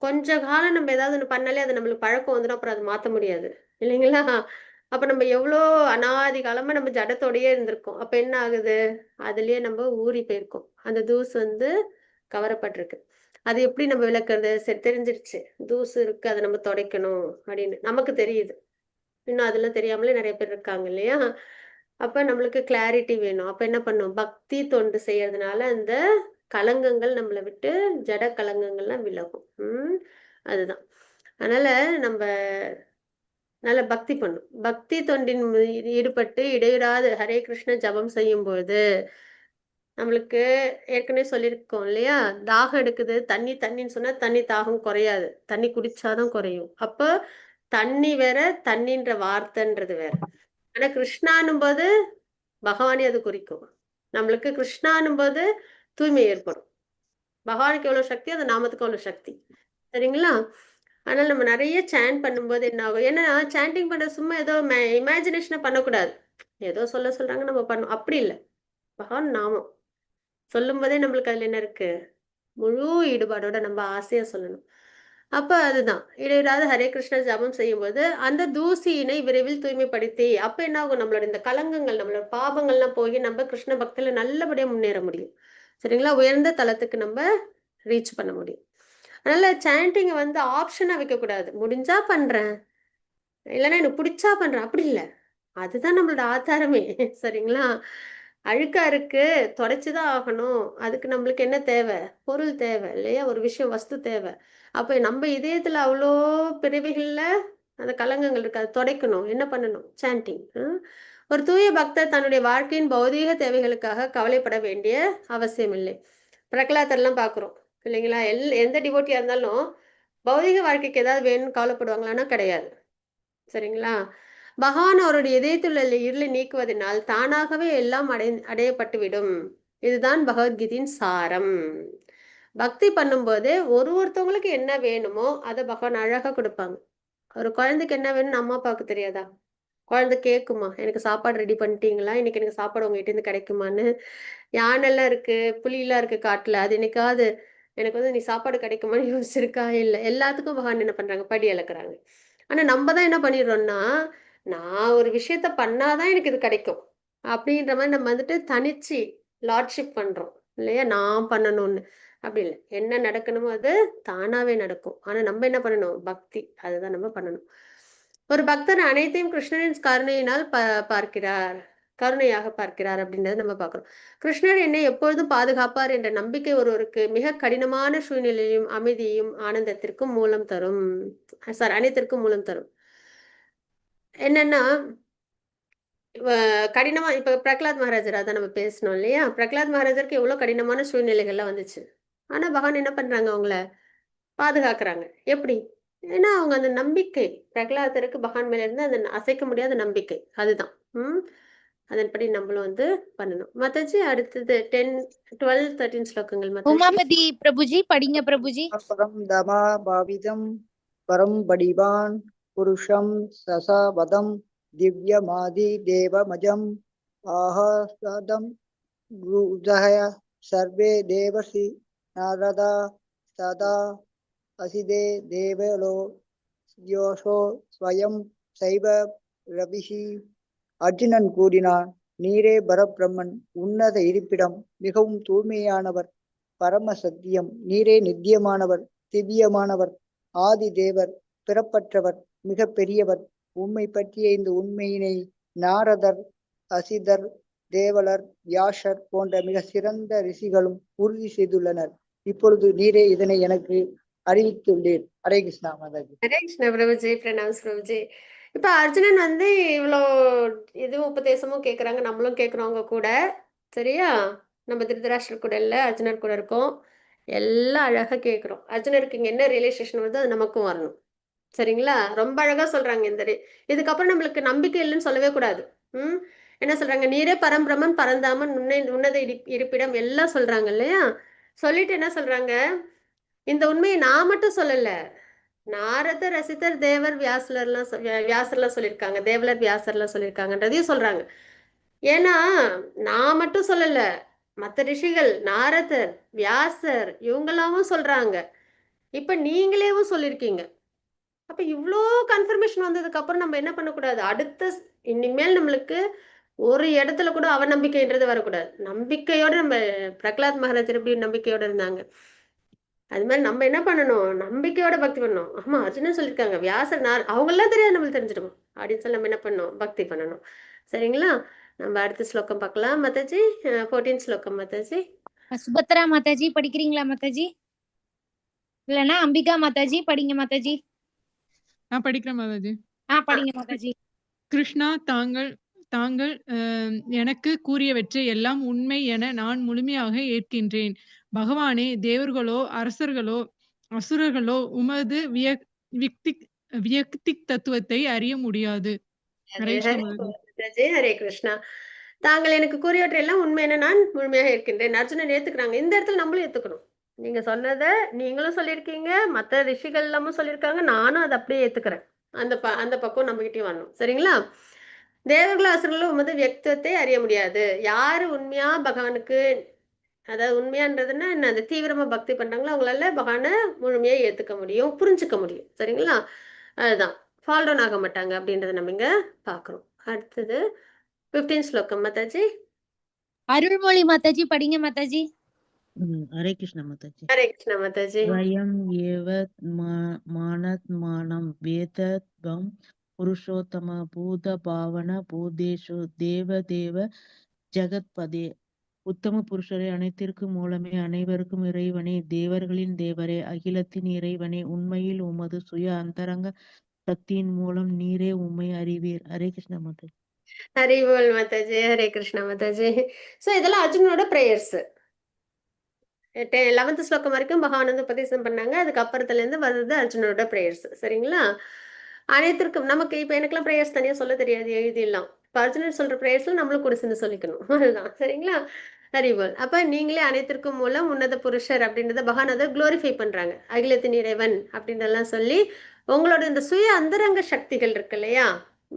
கொஞ்ச காலம் நம்ம ஏதாவது ஒன்று பண்ணாலே அது நம்மளுக்கு பழக்கம் வந்துடும், அப்புறம் அதை மாற்ற முடியாது இல்லைங்களா? அப்ப நம்ம எவ்வளோ அனாதி காலமா நம்ம ஜடத்தோடயே இருந்திருக்கோம். அப்ப என்ன ஆகுது, அதுலயே நம்ம ஊறி போயிருக்கோம். அந்த தூசு வந்து கவரப்பட்டிருக்கு. அது எப்படி நம்ம விளக்குறது? சரி, தெரிஞ்சிருச்சு தூசு இருக்கு, அதை நம்ம துடைக்கணும் அப்படின்னு நமக்கு தெரியுது. இன்னும் அதெல்லாம் தெரியாமலே நிறைய பேர் இருக்காங்க இல்லையா? அப்ப நம்மளுக்கு கிளாரிட்டி வேணும். அப்ப என்ன பண்ணும், பக்தி தொண்டு செய்யறதுனால அந்த கலங்கங்கள் நம்மளை விட்டு, ஜட கலங்கங்கள்லாம் விலகும். அதுதான். அதனால நம்ம நல்ல பக்தி பண்ணும். பக்தி தொண்டின் ஈடுபட்டு இடைவிடாது ஹரே கிருஷ்ண ஜபம் செய்யும் பொழுது நம்மளுக்கு ஏற்கனவே சொல்லியிருக்கோம் இல்லையா, தாகம் எடுக்குது, தண்ணின்னு சொன்னா தண்ணி தாகம் குறையாது, தண்ணி குடிச்சாதான் குறையும். அப்போ தண்ணி வேற, தண்ணின்ற வார்த்தைன்றது வேற. ஆனா கிருஷ்ணானும் போது பகவானே அது குறிக்கும். நம்மளுக்கு கிருஷ்ணானும் போது தூய்மை ஏற்படும். பகவானுக்கு எவ்வளவு சக்தி, அந்த நாமத்துக்கு எவ்வளவு சக்தி, சரிங்களா? அதனால நம்ம நிறைய சாண்ட் பண்ணும்போது என்ன ஆகும், ஏன்னா சாண்டிங் பண்ண சும்மா ஏதோ இமேஜினேஷனை பண்ணக்கூடாது. ஏதோ சொல்றாங்க நம்ம பண்ணோம், அப்படி இல்லை. பகவான் நாமம் சொல்லும் போதே நம்மளுக்கு அதுல என்ன இருக்கு, முழு ஈடுபாடோட நம்ம ஆசையா சொல்லணும். அப்ப அதுதான் இடையிடாத ஹரே கிருஷ்ண ஜபம் செய்யும்போது அந்த தூசியினை விரைவில் தூய்மைப்படுத்தி, அப்ப என்ன ஆகும், நம்மளோட இந்த கலங்கங்கள், நம்மளோட பாபங்கள்லாம் போய் நம்ம கிருஷ்ண பக்தியில நல்லபடியா முன்னேற முடியும், சரிங்களா? உயர்ந்த தளத்துக்கு நம்ம ரீச் பண்ண முடியும். அதனால சாண்டிங்கை வந்து ஆப்ஷனா வைக்கக்கூடாது. முடிஞ்சா பண்றேன், இல்லைன்னா எனக்கு பிடிச்சா பண்றேன், அப்படி இல்லை. அதுதான் நம்மளோட ஆதாரமே, சரிங்களா? அழுக்கா இருக்கு, தொடச்சுதான் ஆகணும். அதுக்கு நம்மளுக்கு என்ன தேவை, பொருள் தேவை இல்லையா, ஒரு விஷயம், வஸ்து தேவை. அப்ப நம்ம இதயத்துல அவ்வளோ பிறவிகள்ல அந்த கலங்கங்கள் இருக்கு, அதை துடைக்கணும். என்ன பண்ணணும், சாண்டிங். ஒரு தூய பக்தர் தன்னுடைய வாழ்க்கையின் பௌதீக தேவைகளுக்காக கவலைப்பட வேண்டிய அவசியம் இல்லை. பிரகலாதர்லாம் பார்க்குறோம் இல்லைங்களா? எந்த டிவோட்டியா இருந்தாலும் பௌதீக வாழ்க்கைக்கு ஏதாவது வேணும்னு கவலைப்படுவாங்களான்னா கிடையாது, சரிங்களா? பகவான் அவருடைய இதயத்துள்ள இருளை நீக்குவதனால் தானாகவே எல்லாம் அடையப்பட்டுவிடும். இதுதான் பகவத்கீதையின் சாரம். பக்தி பண்ணும்போது ஒருத்தவங்களுக்கு என்ன வேணுமோ அதை பகவான் அழகா கொடுப்பாங்க. ஒரு குழந்தைக்கு என்ன வேணும்னு அம்மா அப்பாவுக்கு தெரியாதா? குழந்தை கேட்குமா, எனக்கு சாப்பாடு ரெடி பண்ணிட்டீங்களா, இன்னைக்கு எனக்கு சாப்பாடு உங்ககிட்ட இருந்து கிடைக்குமான்னு. யானைலாம் இருக்கு, புலியெல்லாம் இருக்கு காட்டுல, அது என்னைக்காவது எனக்கு வந்து நீ சாப்பாடு கிடைக்குமான்னு யோசிச்சிருக்கா? இல்லை. எல்லாத்துக்கும் பகவான் என்ன பண்றாங்க, படி அளக்குறாங்க. ஆனா நம்ம தான் என்ன பண்ணிடுறோம்னா, நான் ஒரு விஷயத்த பண்ணாதான் எனக்கு இது கிடைக்கும் அப்படின்ற மாதிரி நம்ம வந்துட்டு தனிச்சு லார்ட்ஷிப் பண்றோம் இல்லையா, நான் பண்ணணும்னு. அப்படி இல்லை, என்ன நடக்கணுமோ அது தானாவே நடக்கும். ஆனா நம்ம என்ன பண்ணணும், பக்தி, அதுதான் நம்ம பண்ணணும். ஒரு பக்தர் அனைத்தையும் கிருஷ்ணரின் கருணையினால் பார்க்கிறார், கருணையாக பார்க்கிறார் அப்படின்றத நம்ம பார்க்கிறோம். கிருஷ்ணர் என்னை எப்பொழுதும் பாதுகாப்பார் என்ற நம்பிக்கை ஒருவருக்கு மிக கடினமான சூழ்நிலையும் அமைதியையும் ஆனந்தத்திற்கும் மூலம் தரும். சார், அனைத்திற்கும் மூலம் தரும். என்னன்னா கடினமா, இப்ப பிரகலாத் மகாராஜர் அதான் நம்ம பேசணும் இல்லையா, பிரகலாத் மகாராஜருக்கு எவ்வளவு கடினமான சூழ்நிலைகள்லாம் வந்துச்சு. ஆனா பகவான் என்ன பண்றாங்க, அவங்கள பாதுகாக்கிறாங்க. எப்படி? ஏன்னா அவங்க அந்த நம்பிக்கை, பிரகலாதருக்கு பகவான் மேல இருந்து அந்த அசைக்க முடியாத நம்பிக்கை, அதுதான். அதன்படி நம்மளும் வந்து பண்ணணும். மாதாஜி, அடுத்தது 10, 12, 13 ஸ்லோகங்கள் மாதாஜி. உமாபதி பிரபுஜி படிங்க பிரபுஜி. பரம் தமா பாவிதம் பரம் படிவான் புருஷம் சசவதம் திவ்யமாதி தேவமஜம் ஆஹாதம் குருதய சர்வே தேவசி நாரதா சதா அசிதே தேவலோ யோஷோ ஸ்வயம் சைவ ரவிஷி. அர்ஜுனன் கூறினான், நீரே பரபிரம்மன், உன்னத இருப்பிடம், மிகவும் தூய்மையானவர், பரம சத்தியம். நீரே நித்தியமானவர், திவ்யமானவர், ஆதி தேவர், பிறப்பற்றவர், மிக பெரியவர். உண்மை பற்றிய இந்த உண்மையினை நாரதர், அசிதர், தேவலர், வியாசர் போன்ற மிக சிறந்த ரிஷிகளும் உறுதி செய்துள்ளனர். இப்பொழுது நீரே இதனை எனக்கு அறிவித்துள்ளீர். ஹரே கிருஷ்ணா மாதாஜி. ஹரே கிருஷ்ண பிரபுஜி, பிரணாம்ஸ் பிரபுஜி. இப்ப அர்ஜுனன் வந்து இவ்வளோ இதுவும் உபதேசமும் கேட்குறாங்க, நம்மளும் கேட்குறவங்க கூட. சரியா? நம்ம திருதராஷ்டிரர் கூட இல்லை, அர்ஜுனர் கூட இருக்கோம். எல்லாம் அழகா கேட்குறோம். அர்ஜுனருக்கு இங்க என்ன ரியலைசேஷன் வருதோ அது நமக்கும் வரணும். சரிங்களா? ரொம்ப அழகா சொல்றாங்க இந்த இதுக்கப்புறம் நம்மளுக்கு நம்பிக்கை இல்லைன்னு சொல்லவே கூடாது. என்ன சொல்றாங்க? நீரே பரம்பிரமன், பரந்தாமன், உன்னத இருப்பிடம் எல்லாம் சொல்றாங்க இல்லையா? சொல்லிட்டு என்ன சொல்றாங்க? இந்த உண்மையை நான் மட்டும் சொல்லல, நாரதர், ரசிதர், தேவர், வியாசர்லாம் சொல்லியிருக்காங்க, தேவலர், வியாசர்லாம் சொல்லியிருக்காங்கன்றதையும் சொல்றாங்க. ஏன்னா நான் மட்டும் சொல்லல, மற்ற ரிஷிகள், நாரதர், வியாசர் இவங்களாவும் சொல்றாங்க. இப்ப நீங்களேவும் சொல்லியிருக்கீங்க. அப்ப இவ்வளோ கன்ஃபர்மேஷன் வந்ததுக்கு அப்புறம் நம்ம என்ன பண்ணக்கூடாது? இனிமேல் நம்மளுக்கு ஒரு இடத்துல கூட அவநம்பிக்கைன்றது வரக்கூடாது. நம்பிக்கையோட நம்ம பிரகலாத் மகாராஜர் எப்படி நம்பிக்கையோட இருந்தாங்க, அது மாதிரி நம்ம என்ன பண்ணணும்? நம்பிக்கையோட பக்தி பண்ணணும். ஆமா, அர்ஜுனன் சொல்லியிருக்காங்க, வியாசர், அவங்கெல்லாம் தெரியாது, நம்மளுக்கு தெரிஞ்சிடும் அப்படின்னு சொல்லி நம்ம என்ன பண்ணணும்? பக்தி பண்ணணும். சரிங்களா? நம்ம அடுத்த ஸ்லோகம் பார்க்கலாம் மாதாஜி. 14 ஸ்லோகம் மாதாஜி. சுபத்ரா மாதாஜி படிக்கிறீங்களா மாதாஜி? இல்லைன்னா அம்பிகா மாதாஜி படிங்க மாதாஜி. நான் படிக்கிறேன் மாதாஜி. படிங்க மாதாஜி. கிருஷ்ணா, தாங்கள் எனக்கு கூறியவற்றை எல்லாம் உண்மை என நான் முழுமையாக ஏற்கின்றேன். பகவானே, தேவர்களோ அரசர்களோ அசுரர்களோ உமது வியக்தி தத்துவத்தை அறிய முடியாது. ஹரே கிருஷ்ணா மாதாஜி. ஹரே கிருஷ்ணா. தாங்கள் எனக்கு கூறியவற்றை எல்லாம் உண்மை என நான் முழுமையாக இருக்கின்றேன். அர்ஜுனன் ஏத்துக்கிறாங்க. இந்த இடத்துல நம்மளும் ஏத்துக்கணும். நீங்க சொன்னதை நீங்களும் சொல்லியிருக்கீங்க, மற்ற ரிஷிகள் எல்லாமும் சொல்லியிருக்காங்க, நானும் அதை அப்படியே ஏத்துக்கிறேன். அந்த பக்கம் நம்ம கிட்டயும் வரணும். சரிங்களா? தேவர்களும் அசுரர்களும் உமது வியக்தித்வத்தை அறிய முடியாது. யாரு உண்மையா பகவானுக்கு, அதாவது உண்மையான்றதுன்னா என்ன, அந்த தீவிரமா பக்தி பண்றாங்களோ அவங்களால பகவானை முழுமையா ஏத்துக்க முடியும், புரிஞ்சுக்க முடியும். சரிங்களா? அதுதான் ஃபால் டவுன் ஆக மாட்டாங்க அப்படின்றத நம்ம இங்க பாக்குறோம். அடுத்தது 15 ஸ்லோகம் மாதாஜி. அருள்மொழி மாதாஜி படிங்க மாதாஜி. ஹரே கிருஷ்ணா மாதாஜி. ஹரே கிருஷ்ணா மாதாஜி. வயம் ஏவ மானம் வேதத்வம் புருஷோத்தம பூத பாவன பூதேஷு தேவ ஜகத்பதே. உத்தம புருஷரே, அனைத்திற்கும் மூலமே, அனைவருக்கும் இறைவனே, தேவர்களின் தேவரே, அகிலத்தின் இறைவனே, உண்மையில் உமது சுய அந்தரங்க சக்தியின் மூலம் நீரே உம்மை அறிவீர். ஹரே கிருஷ்ணா மாதாஜி. ஹரி போல் மாதாஜி. ஹரே கிருஷ்ணா மாதாஜி. ஸோ இதெல்லாம் அர்ஜுனோட ப்ரேயர்ஸ். 11th ஸ்லோகம் வரைக்கும் பகவான் வந்து உபதேசம் பண்ணாங்க. அதுக்கப்புறத்துல இருந்து வருது அர்ஜுனோட ப்ரேயர்ஸ். சரிங்களா? அனைத்திற்கும் நமக்கு இப்போ எனக்கெல்லாம் ப்ரேயர்ஸ் தனியாக சொல்ல தெரியாது, எழுதிடலாம். இப்போ அர்ஜுனன் சொல்ற ப்ரேயர்ஸ்ல நம்மளும் கூட சேர்ந்து சொல்லிக்கணும். அதுதான். சரிங்களா? ஹரிபோல். அப்ப நீங்களே அனைத்திற்கும் மூலம் உன்னத புருஷர் அப்படின்றத பகவான் அதை குளோரிஃபை பண்றாங்க. அகிலத்தின் இறைவன் அப்படின்றதெல்லாம் சொல்லி உங்களோட இந்த சுய அந்தரங்க சக்திகள் இருக்கு இல்லையா,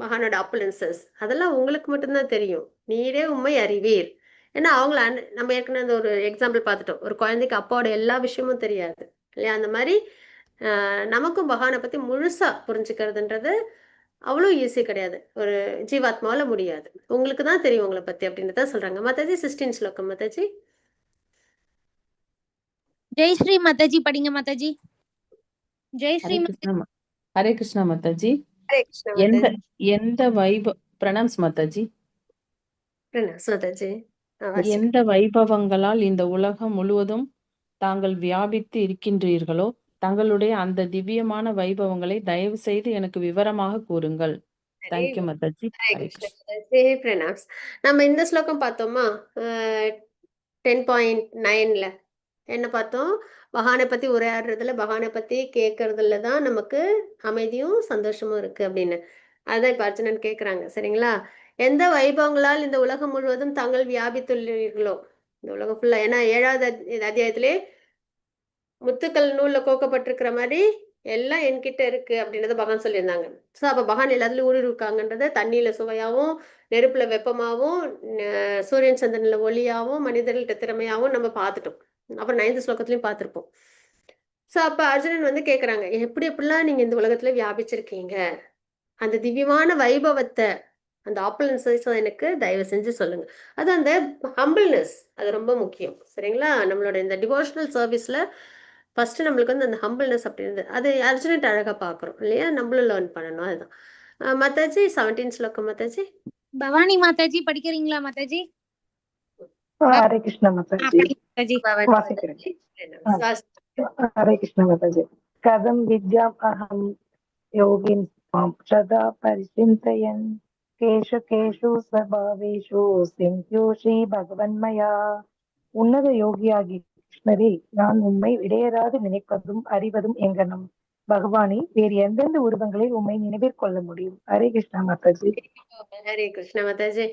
பகவானோட அப்புலன்சஸ், அதெல்லாம் உங்களுக்கு மட்டும்தான் தெரியும். நீரே உண்மை அறிவீர். ஏன்னா அவங்கள நம்ம ஏற்கனவே அந்த ஒரு எக்ஸாம்பிள் பார்த்துட்டோம். ஒரு குழந்தைக்கு அப்பாவோட எல்லா விஷயமும் தெரியாது இல்லையா? அந்த மாதிரி நமக்கும் பகவானை பத்தி முழுசா புரிஞ்சுக்கிறதுன்றது அவ்வளோ ஈஸி கிடையாது. ஒரு ஜீவாத்மாவால முடியாது. உங்களுக்கு தான் தெரியும் உங்களை பத்தி அப்படின்றத சொல்றாங்க. மாதாஜி 16 ஸ்லோகம் மாதாஜி. ஜெயஸ்ரீ மாதாஜி படிங்க மாதாஜி. ஜெயஸ்ரீ ஹரே கிருஷ்ணா மாதாஜி. ஹரே கிருஷ்ணா எந்த பிரணாம்ஸ் மாதாஜி. பிரணாம்ஸ் மாதாஜி. எந்த வைபவங்களால் இந்த உலகம் முழுவதும் தாங்கள் வியாபித்து இருக்கின்றீர்களோ தங்களுடைய அந்த திவ்யமான வைபவங்களை தயவு செய்து எனக்கு விவரமாக கூறுங்கள். தேங்க்யூ மாதாஜி. பிரணாம்ஸ். நம்ம இந்த ஸ்லோகம் பார்த்தோமா 10.9ல என்ன பார்த்தோம்? பகவானை பத்தி உரையாடுறதுல, பகவானை பத்தி கேட்கறதுல தான் நமக்கு அமைதியும் சந்தோஷமும் இருக்கு அப்படின்னு. அதான் இப்ப அர்ஜுனன் கேட்கிறாங்க. சரிங்களா? எந்த வைபவங்களால் இந்த உலகம் முழுவதும் தாங்கள் வியாபித்துள்ளீர்களோ, இந்த உலகம் ஃபுல்லா, ஏன்னா 7வது அத்தியாயத்திலே முத்துக்கள் நூல்ல கோக்கப்பட்டிருக்கிற மாதிரி எல்லாம் என்கிட்ட இருக்கு அப்படின்றத பகவான் சொல்லியிருந்தாங்க. ஸோ அப்போ பகவான் எல்லாத்துலயும் ஊடுருக்காங்கன்றத தண்ணியில சுவையாகவும், நெருப்புல வெப்பமாகவும், சூரியன் சந்திரன்ல ஒளியாகவும், மனிதர்கள்ட்ட திறமையாகவும் நம்ம பார்த்துட்டோம். அப்புறம் 9th ஸ்லோகத்திலையும் பார்த்துருப்போம். ஸோ அப்போ அர்ஜுனன் வந்து கேட்குறாங்க, எப்படிலாம் நீங்க இந்த உலகத்துல வியாபிச்சிருக்கீங்க, அந்த திவ்யமான வைபவத்தை, அந்த ஆப்புலன்ஸஸ் எனக்கு தயவு செஞ்சு சொல்லுங்க. அது அந்த ஹம்பிள்னஸ், அது ரொம்ப முக்கியம். சரிங்களா? நம்மளோட இந்த டிவோஷனல் சர்வீஸ்ல ஃபர்ஸ்ட் நம்மளுக்கு வந்து அந்த ஹம்பிள்னஸ் அப்படின்றது அது அர்ஜுனட் அழகா பார்க்குறோம் இல்லையா? நம்மளும் லேர்ன் பண்ணணும். அதுதான். மாதாஜி 17 ஸ்லோகம் மாதாஜி. பவானி மாதாஜி படிக்கிறீங்களா மாதாஜி? ஹரே கிருஷ்ண மாதாஜி. படிங்க மாதாஜி. வாசிக்கிறேன். ஹரே கிருஷ்ண மாதாஜி. கதம் வித்யாம் அகம் யோகின் மாம் சதா பரிசிந்தயன் கேஷு கேஷு ஸ்வபாவேஷு சிந்தியோ ஸ்ரீ பகவன்மயா. உன்னத யோகியாகி கிருஷ்ணரே, நான் உம்மை இடையராது நினைப்பதும் அறிவதும் எங்கனம். பகவானே, வேறு எந்தெந்த உருவங்களில் உம்மை நினைவிற்கொள்ள முடியும்? ஹரே கிருஷ்ணா மாதாஜி. ஹரே கிருஷ்ண மாதாஜி.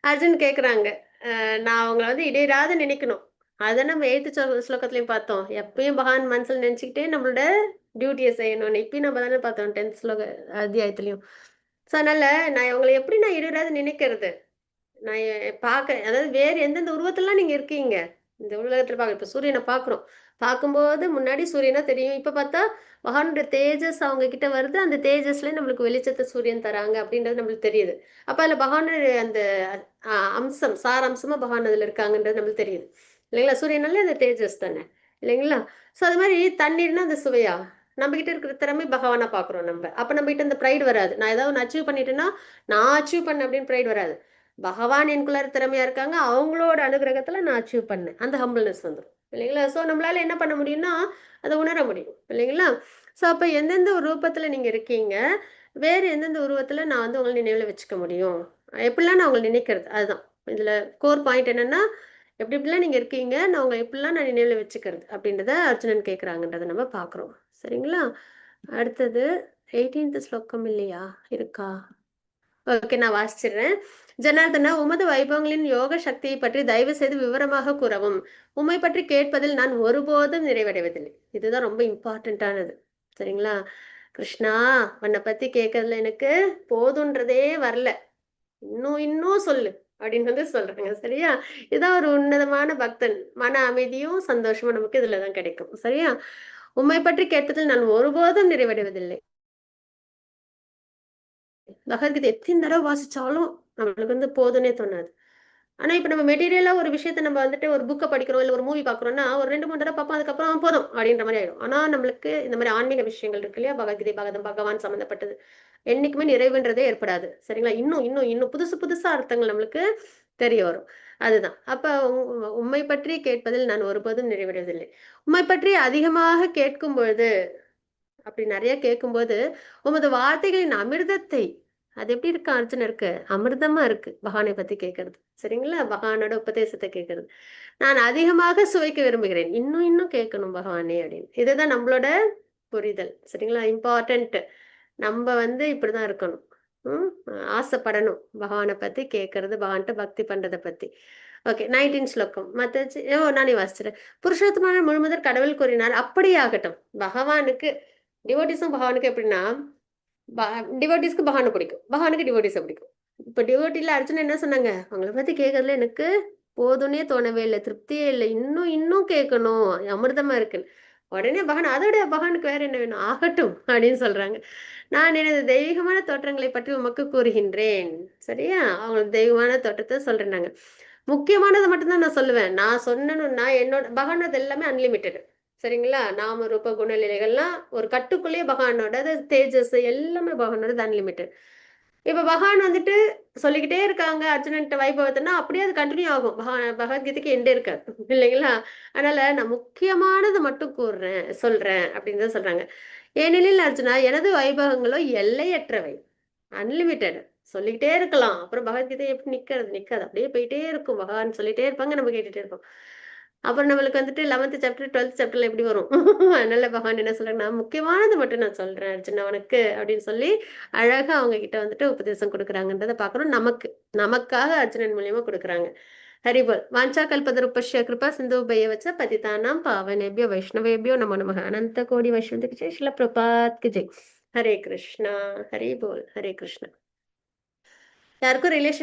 அர்ஜுன் கேக்குறாங்க, நான் அவங்கள வந்து இடையராது நினைக்கணும். அதை நம்ம 8th ஸ்லோகத்திலையும் பார்த்தோம். எப்பயும் பகவான் மனசுல நினைச்சுக்கிட்டே நம்மளோட டியூட்டியை செய்யணும்னு இப்பயும் நம்ம தானே பார்த்தோம் 10th ஸ்லோக அத்தியாயத்திலையும். ஸோ அதனால நான் இவங்களை எப்படி நான் இடையராது நினைக்கிறது? நான் பார்க்கறேன், அதாவது வேறு எந்தெந்த உருவத்திலாம் நீங்க இருக்கீங்க இந்த உலகத்துல பார்க்க. இப்போ சூரியனை பார்க்குறோம், பார்க்கும்போது முன்னாடி சூரியனா தெரியும். இப்போ பார்த்தா பகவானுடைய தேஜஸ் அவங்க கிட்ட வருது, அந்த தேஜஸ்ல நம்மளுக்கு வெளிச்சத்தை சூரியன் தராங்க அப்படின்றது நம்மளுக்கு தெரியுது. அப்ப அதுல பகவானுடைய அந்த அம்சம் சாரம்சமா பகவான் அதுல இருக்காங்கன்றது நம்மளுக்கு தெரியுது இல்லைங்களா? சூரியனால அந்த தேஜஸ் தானே இல்லைங்களா? ஸோ அது மாதிரி தண்ணீர்னா அந்த சுவையா நம்ம கிட்ட இருக்கிற திறமை பகவானா பார்க்குறோம் நம்ம. அப்போ நம்ம கிட்ட அந்த ப்ரைடு வராது. நான் ஏதாவது ஒன்று அச்சீவ் பண்ணிட்டேன்னா நான் அச்சீவ் பண்ண அப்படின்னு ப்ரைடு வராது. பகவான் எனக்குள்ளார திறமையா இருக்காங்க, அவங்களோட அனுகிரகத்துல நான் அச்சீவ் பண்ணேன், அந்த ஹம்பிள்னஸ் வந்துடும் இல்லைங்களா? ஸோ நம்மளால என்ன பண்ண முடியும்னா அதை உணர முடியும் இல்லைங்களா? ஸோ அப்போ எந்தெந்த ஒரு ரூபத்துல நீங்க இருக்கீங்க, வேறு எந்தெந்த உருவத்துல நான் வந்து உங்களை நினைவுல வச்சுக்க முடியும், எப்படிலாம் நான் உங்களை நினைக்கிறது, அதுதான் இதுல கோர் பாயிண்ட். என்னன்னா எப்படி எப்படிலாம் நீங்க இருக்கீங்க, நான் உங்களை எப்படிலாம் நான் நினைவுல வச்சுக்கிறது அப்படின்றத அர்ஜுனன் கேட்குறாங்கன்றதை நம்ம பார்க்குறோம். சரிங்களா? அடுத்தது 18th ஸ்லோகம் இல்லையா? இருக்கா? ஓகே, நான் வாசிச்சிடுறேன். ஜனார்தனா, உமது வைபவங்களின் யோக சக்தியை பற்றி தயவு செய்து விவரமாக கூறவும். உம்மை பற்றி கேட்பதில் நான் ஒருபோதும் நிறைவடைவதில்லை. இதுதான் ரொம்ப இம்பார்ட்டண்ட்டானது. சரிங்களா? கிருஷ்ணா, உன்னை பத்தி கேட்கறதுல எனக்கு போதுன்றதே வரல, இன்னும் இன்னும் சொல்லு அப்படின்னு வந்து சொல்றாங்க. சரியா? இதான் ஒரு உன்னதமான பக்தன். மன அமைதியும் சந்தோஷமும் நமக்கு இதுலதான் கிடைக்கும். சரியா? உம்மை பற்றி கேட்பதில் நான் ஒருபோதும் நிறைவடைவதில்லை. பகவத்கீதை எத்தனை தடவை வாசிச்சாலும் நம்மளுக்கு வந்து போதுன்னே தோணாது. ஆனா இப்ப நம்ம மெட்டீரியலா ஒரு விஷயத்த நம்ம வந்துட்டு ஒரு புக்கை படிக்கிறோம், இல்ல ஒரு மூவி பாக்குறோம்னா ஒரு 2-3 தடவை பார்ப்போம், அதுக்கப்புறம் போதும் அப்படின்ற மாதிரி ஆயிடும். ஆனா நம்மளுக்கு இந்த மாதிரி ஆன்மீக விஷயங்கள் இருக்கு இல்லையா, பகவத்கீதை பகவான் சம்பந்தப்பட்டது என்னைக்குமே நிறைவுன்றதே ஏற்படாது. சரிங்களா? இன்னும் இன்னும் இன்னும் புதுசு புதுசா அர்த்தங்கள் நம்மளுக்கு தெரிய வரும். அதுதான். அப்ப உம்மை பற்றி கேட்பதில் நான் ஒருபோதும் நிறைவடைவதில்லை. உம்மை பற்றி அதிகமாக கேட்கும் பொழுது, அப்படி நிறைய கேட்கும்போது உமது வார்த்தைகளின் அமிர்தத்தை, அது எப்படி இருக்கு அர்ஜுனருக்கு? அமிர்தமா இருக்கு பகவானை பத்தி கேட்கறது. சரிங்களா? பகவானோட உபதேசத்தை கேட்கறது நான் அதிகமாக சுவைக்க விரும்புகிறேன். இன்னும் இன்னும் கேட்கணும் பகவானே அப்படின்னு. இதுதான் நம்மளோட புரிதல். சரிங்களா? இம்பார்ட்டன்ட். நம்ம வந்து இப்படிதான் இருக்கணும். ஆசைப்படணும் பகவானை பத்தி கேட்கறது, பகவான்கிட்ட பக்தி பண்றதை பத்தி. ஓகே, 19 ஸ்லோகம் மத்தாச்சு. நானே வாசிச்சிடறேன். புருஷோத்தமான முழுமுதற் கடவுள் கூறினார், அப்படியே ஆகட்டும். பகவானுக்கு டிவோட்டிஸும் பகவானுக்கு எப்படின்னா, டிவோட்டிஸ்க்கு பகவானை பிடிக்கும், பகவானுக்கு டிவோட்டிஸை பிடிக்கும். இப்போ டிவோட்டில அர்ஜுனன் என்ன சொன்னாங்க, அவங்கள பத்தி கேட்கறதுல எனக்கு போதும்னே தோணவே இல்லை, திருப்தியே இல்லை, இன்னும் இன்னும் கேட்கணும், அமிர்தமா இருக்குன்னு. உடனே பகவான், அதோட பகவானுக்கு வேற என்ன வேணும், ஆகட்டும் அப்படின்னு சொல்றாங்க. நான் எனது தெய்வீகமான தோற்றங்களை பற்றி உமக்கு கூறுகின்றேன். சரியா? அவங்களுக்கு தெய்வமான தோற்றத்தை சொல்றேன். நாங்க முக்கியமானதை மட்டும்தான் நான் சொல்லுவேன். நான் சொன்னேன்னா என்னோட பகவானது எல்லாமே அன்லிமிட்டெட். சரிங்களா? நாம ரூப குணநிலைகள்லாம் ஒரு கட்டுக்குள்ளேயே பகவானோட தேஜஸ் எல்லாமே பகவானோட அன்லிமிட்டெட். இப்ப பகவான் வந்துட்டு சொல்லிக்கிட்டே இருக்காங்க அர்ஜுனன்ட்ட வைபவத்தைன்னா அப்படியே அது கண்டினியூ ஆகும். பகவத்கீதைக்கு எண்டே இருக்காது இல்லைங்களா? அதனால நான் முக்கியமானதை மட்டும் சொல்றேன் அப்படின்னு தான் சொல்றாங்க. ஏனெனில் அர்ஜுனா, எனது வைபவங்களோ எல்லையற்றவை, அன்லிமிட்டெட். சொல்லிக்கிட்டே இருக்கலாம். அப்புறம் பகவத்கீதை எப்படி நிக்காது, அப்படியே போயிட்டே இருக்கும். பகவான் சொல்லிட்டே இருப்பாங்க, நம்ம கேட்டுட்டே இருப்போம். அப்புறம் நம்மளுக்கு வந்துட்டு 11th சாப்டர் 12th சாப்டர்ல எப்படி வரும்? அதனால பகவான் என்ன சொல்றாங்க, நான் முக்கியமானது மட்டும் நான் சொல்றேன் அர்ஜுனா உனக்கு அப்படின்னு சொல்லி அழகா அவங்க கிட்ட வந்துட்டு உபதேசம் கொடுக்குறாங்கன்றதை பாக்குறோம். நமக்காக அர்ஜுனன் மூலியமா கொடுக்குறாங்க. ஹரிபோல். வாஞ்சா கல்பதருப்பஷ்ய கிருபா சிந்து பையவச்ச பதிதானாம் பாவனேபியோ வைஷ்ணவேபியோ நமோ நமः. அனந்த கோடி வைஷ்ணவத்துக்கு ஜெய். ஸ்ரீல பிரபாத்க்கு ஜெய். ஹரே கிருஷ்ணா. ஹரி போல். ஹரே கிருஷ்ணா. யாருக்கும் ரிலேஷன்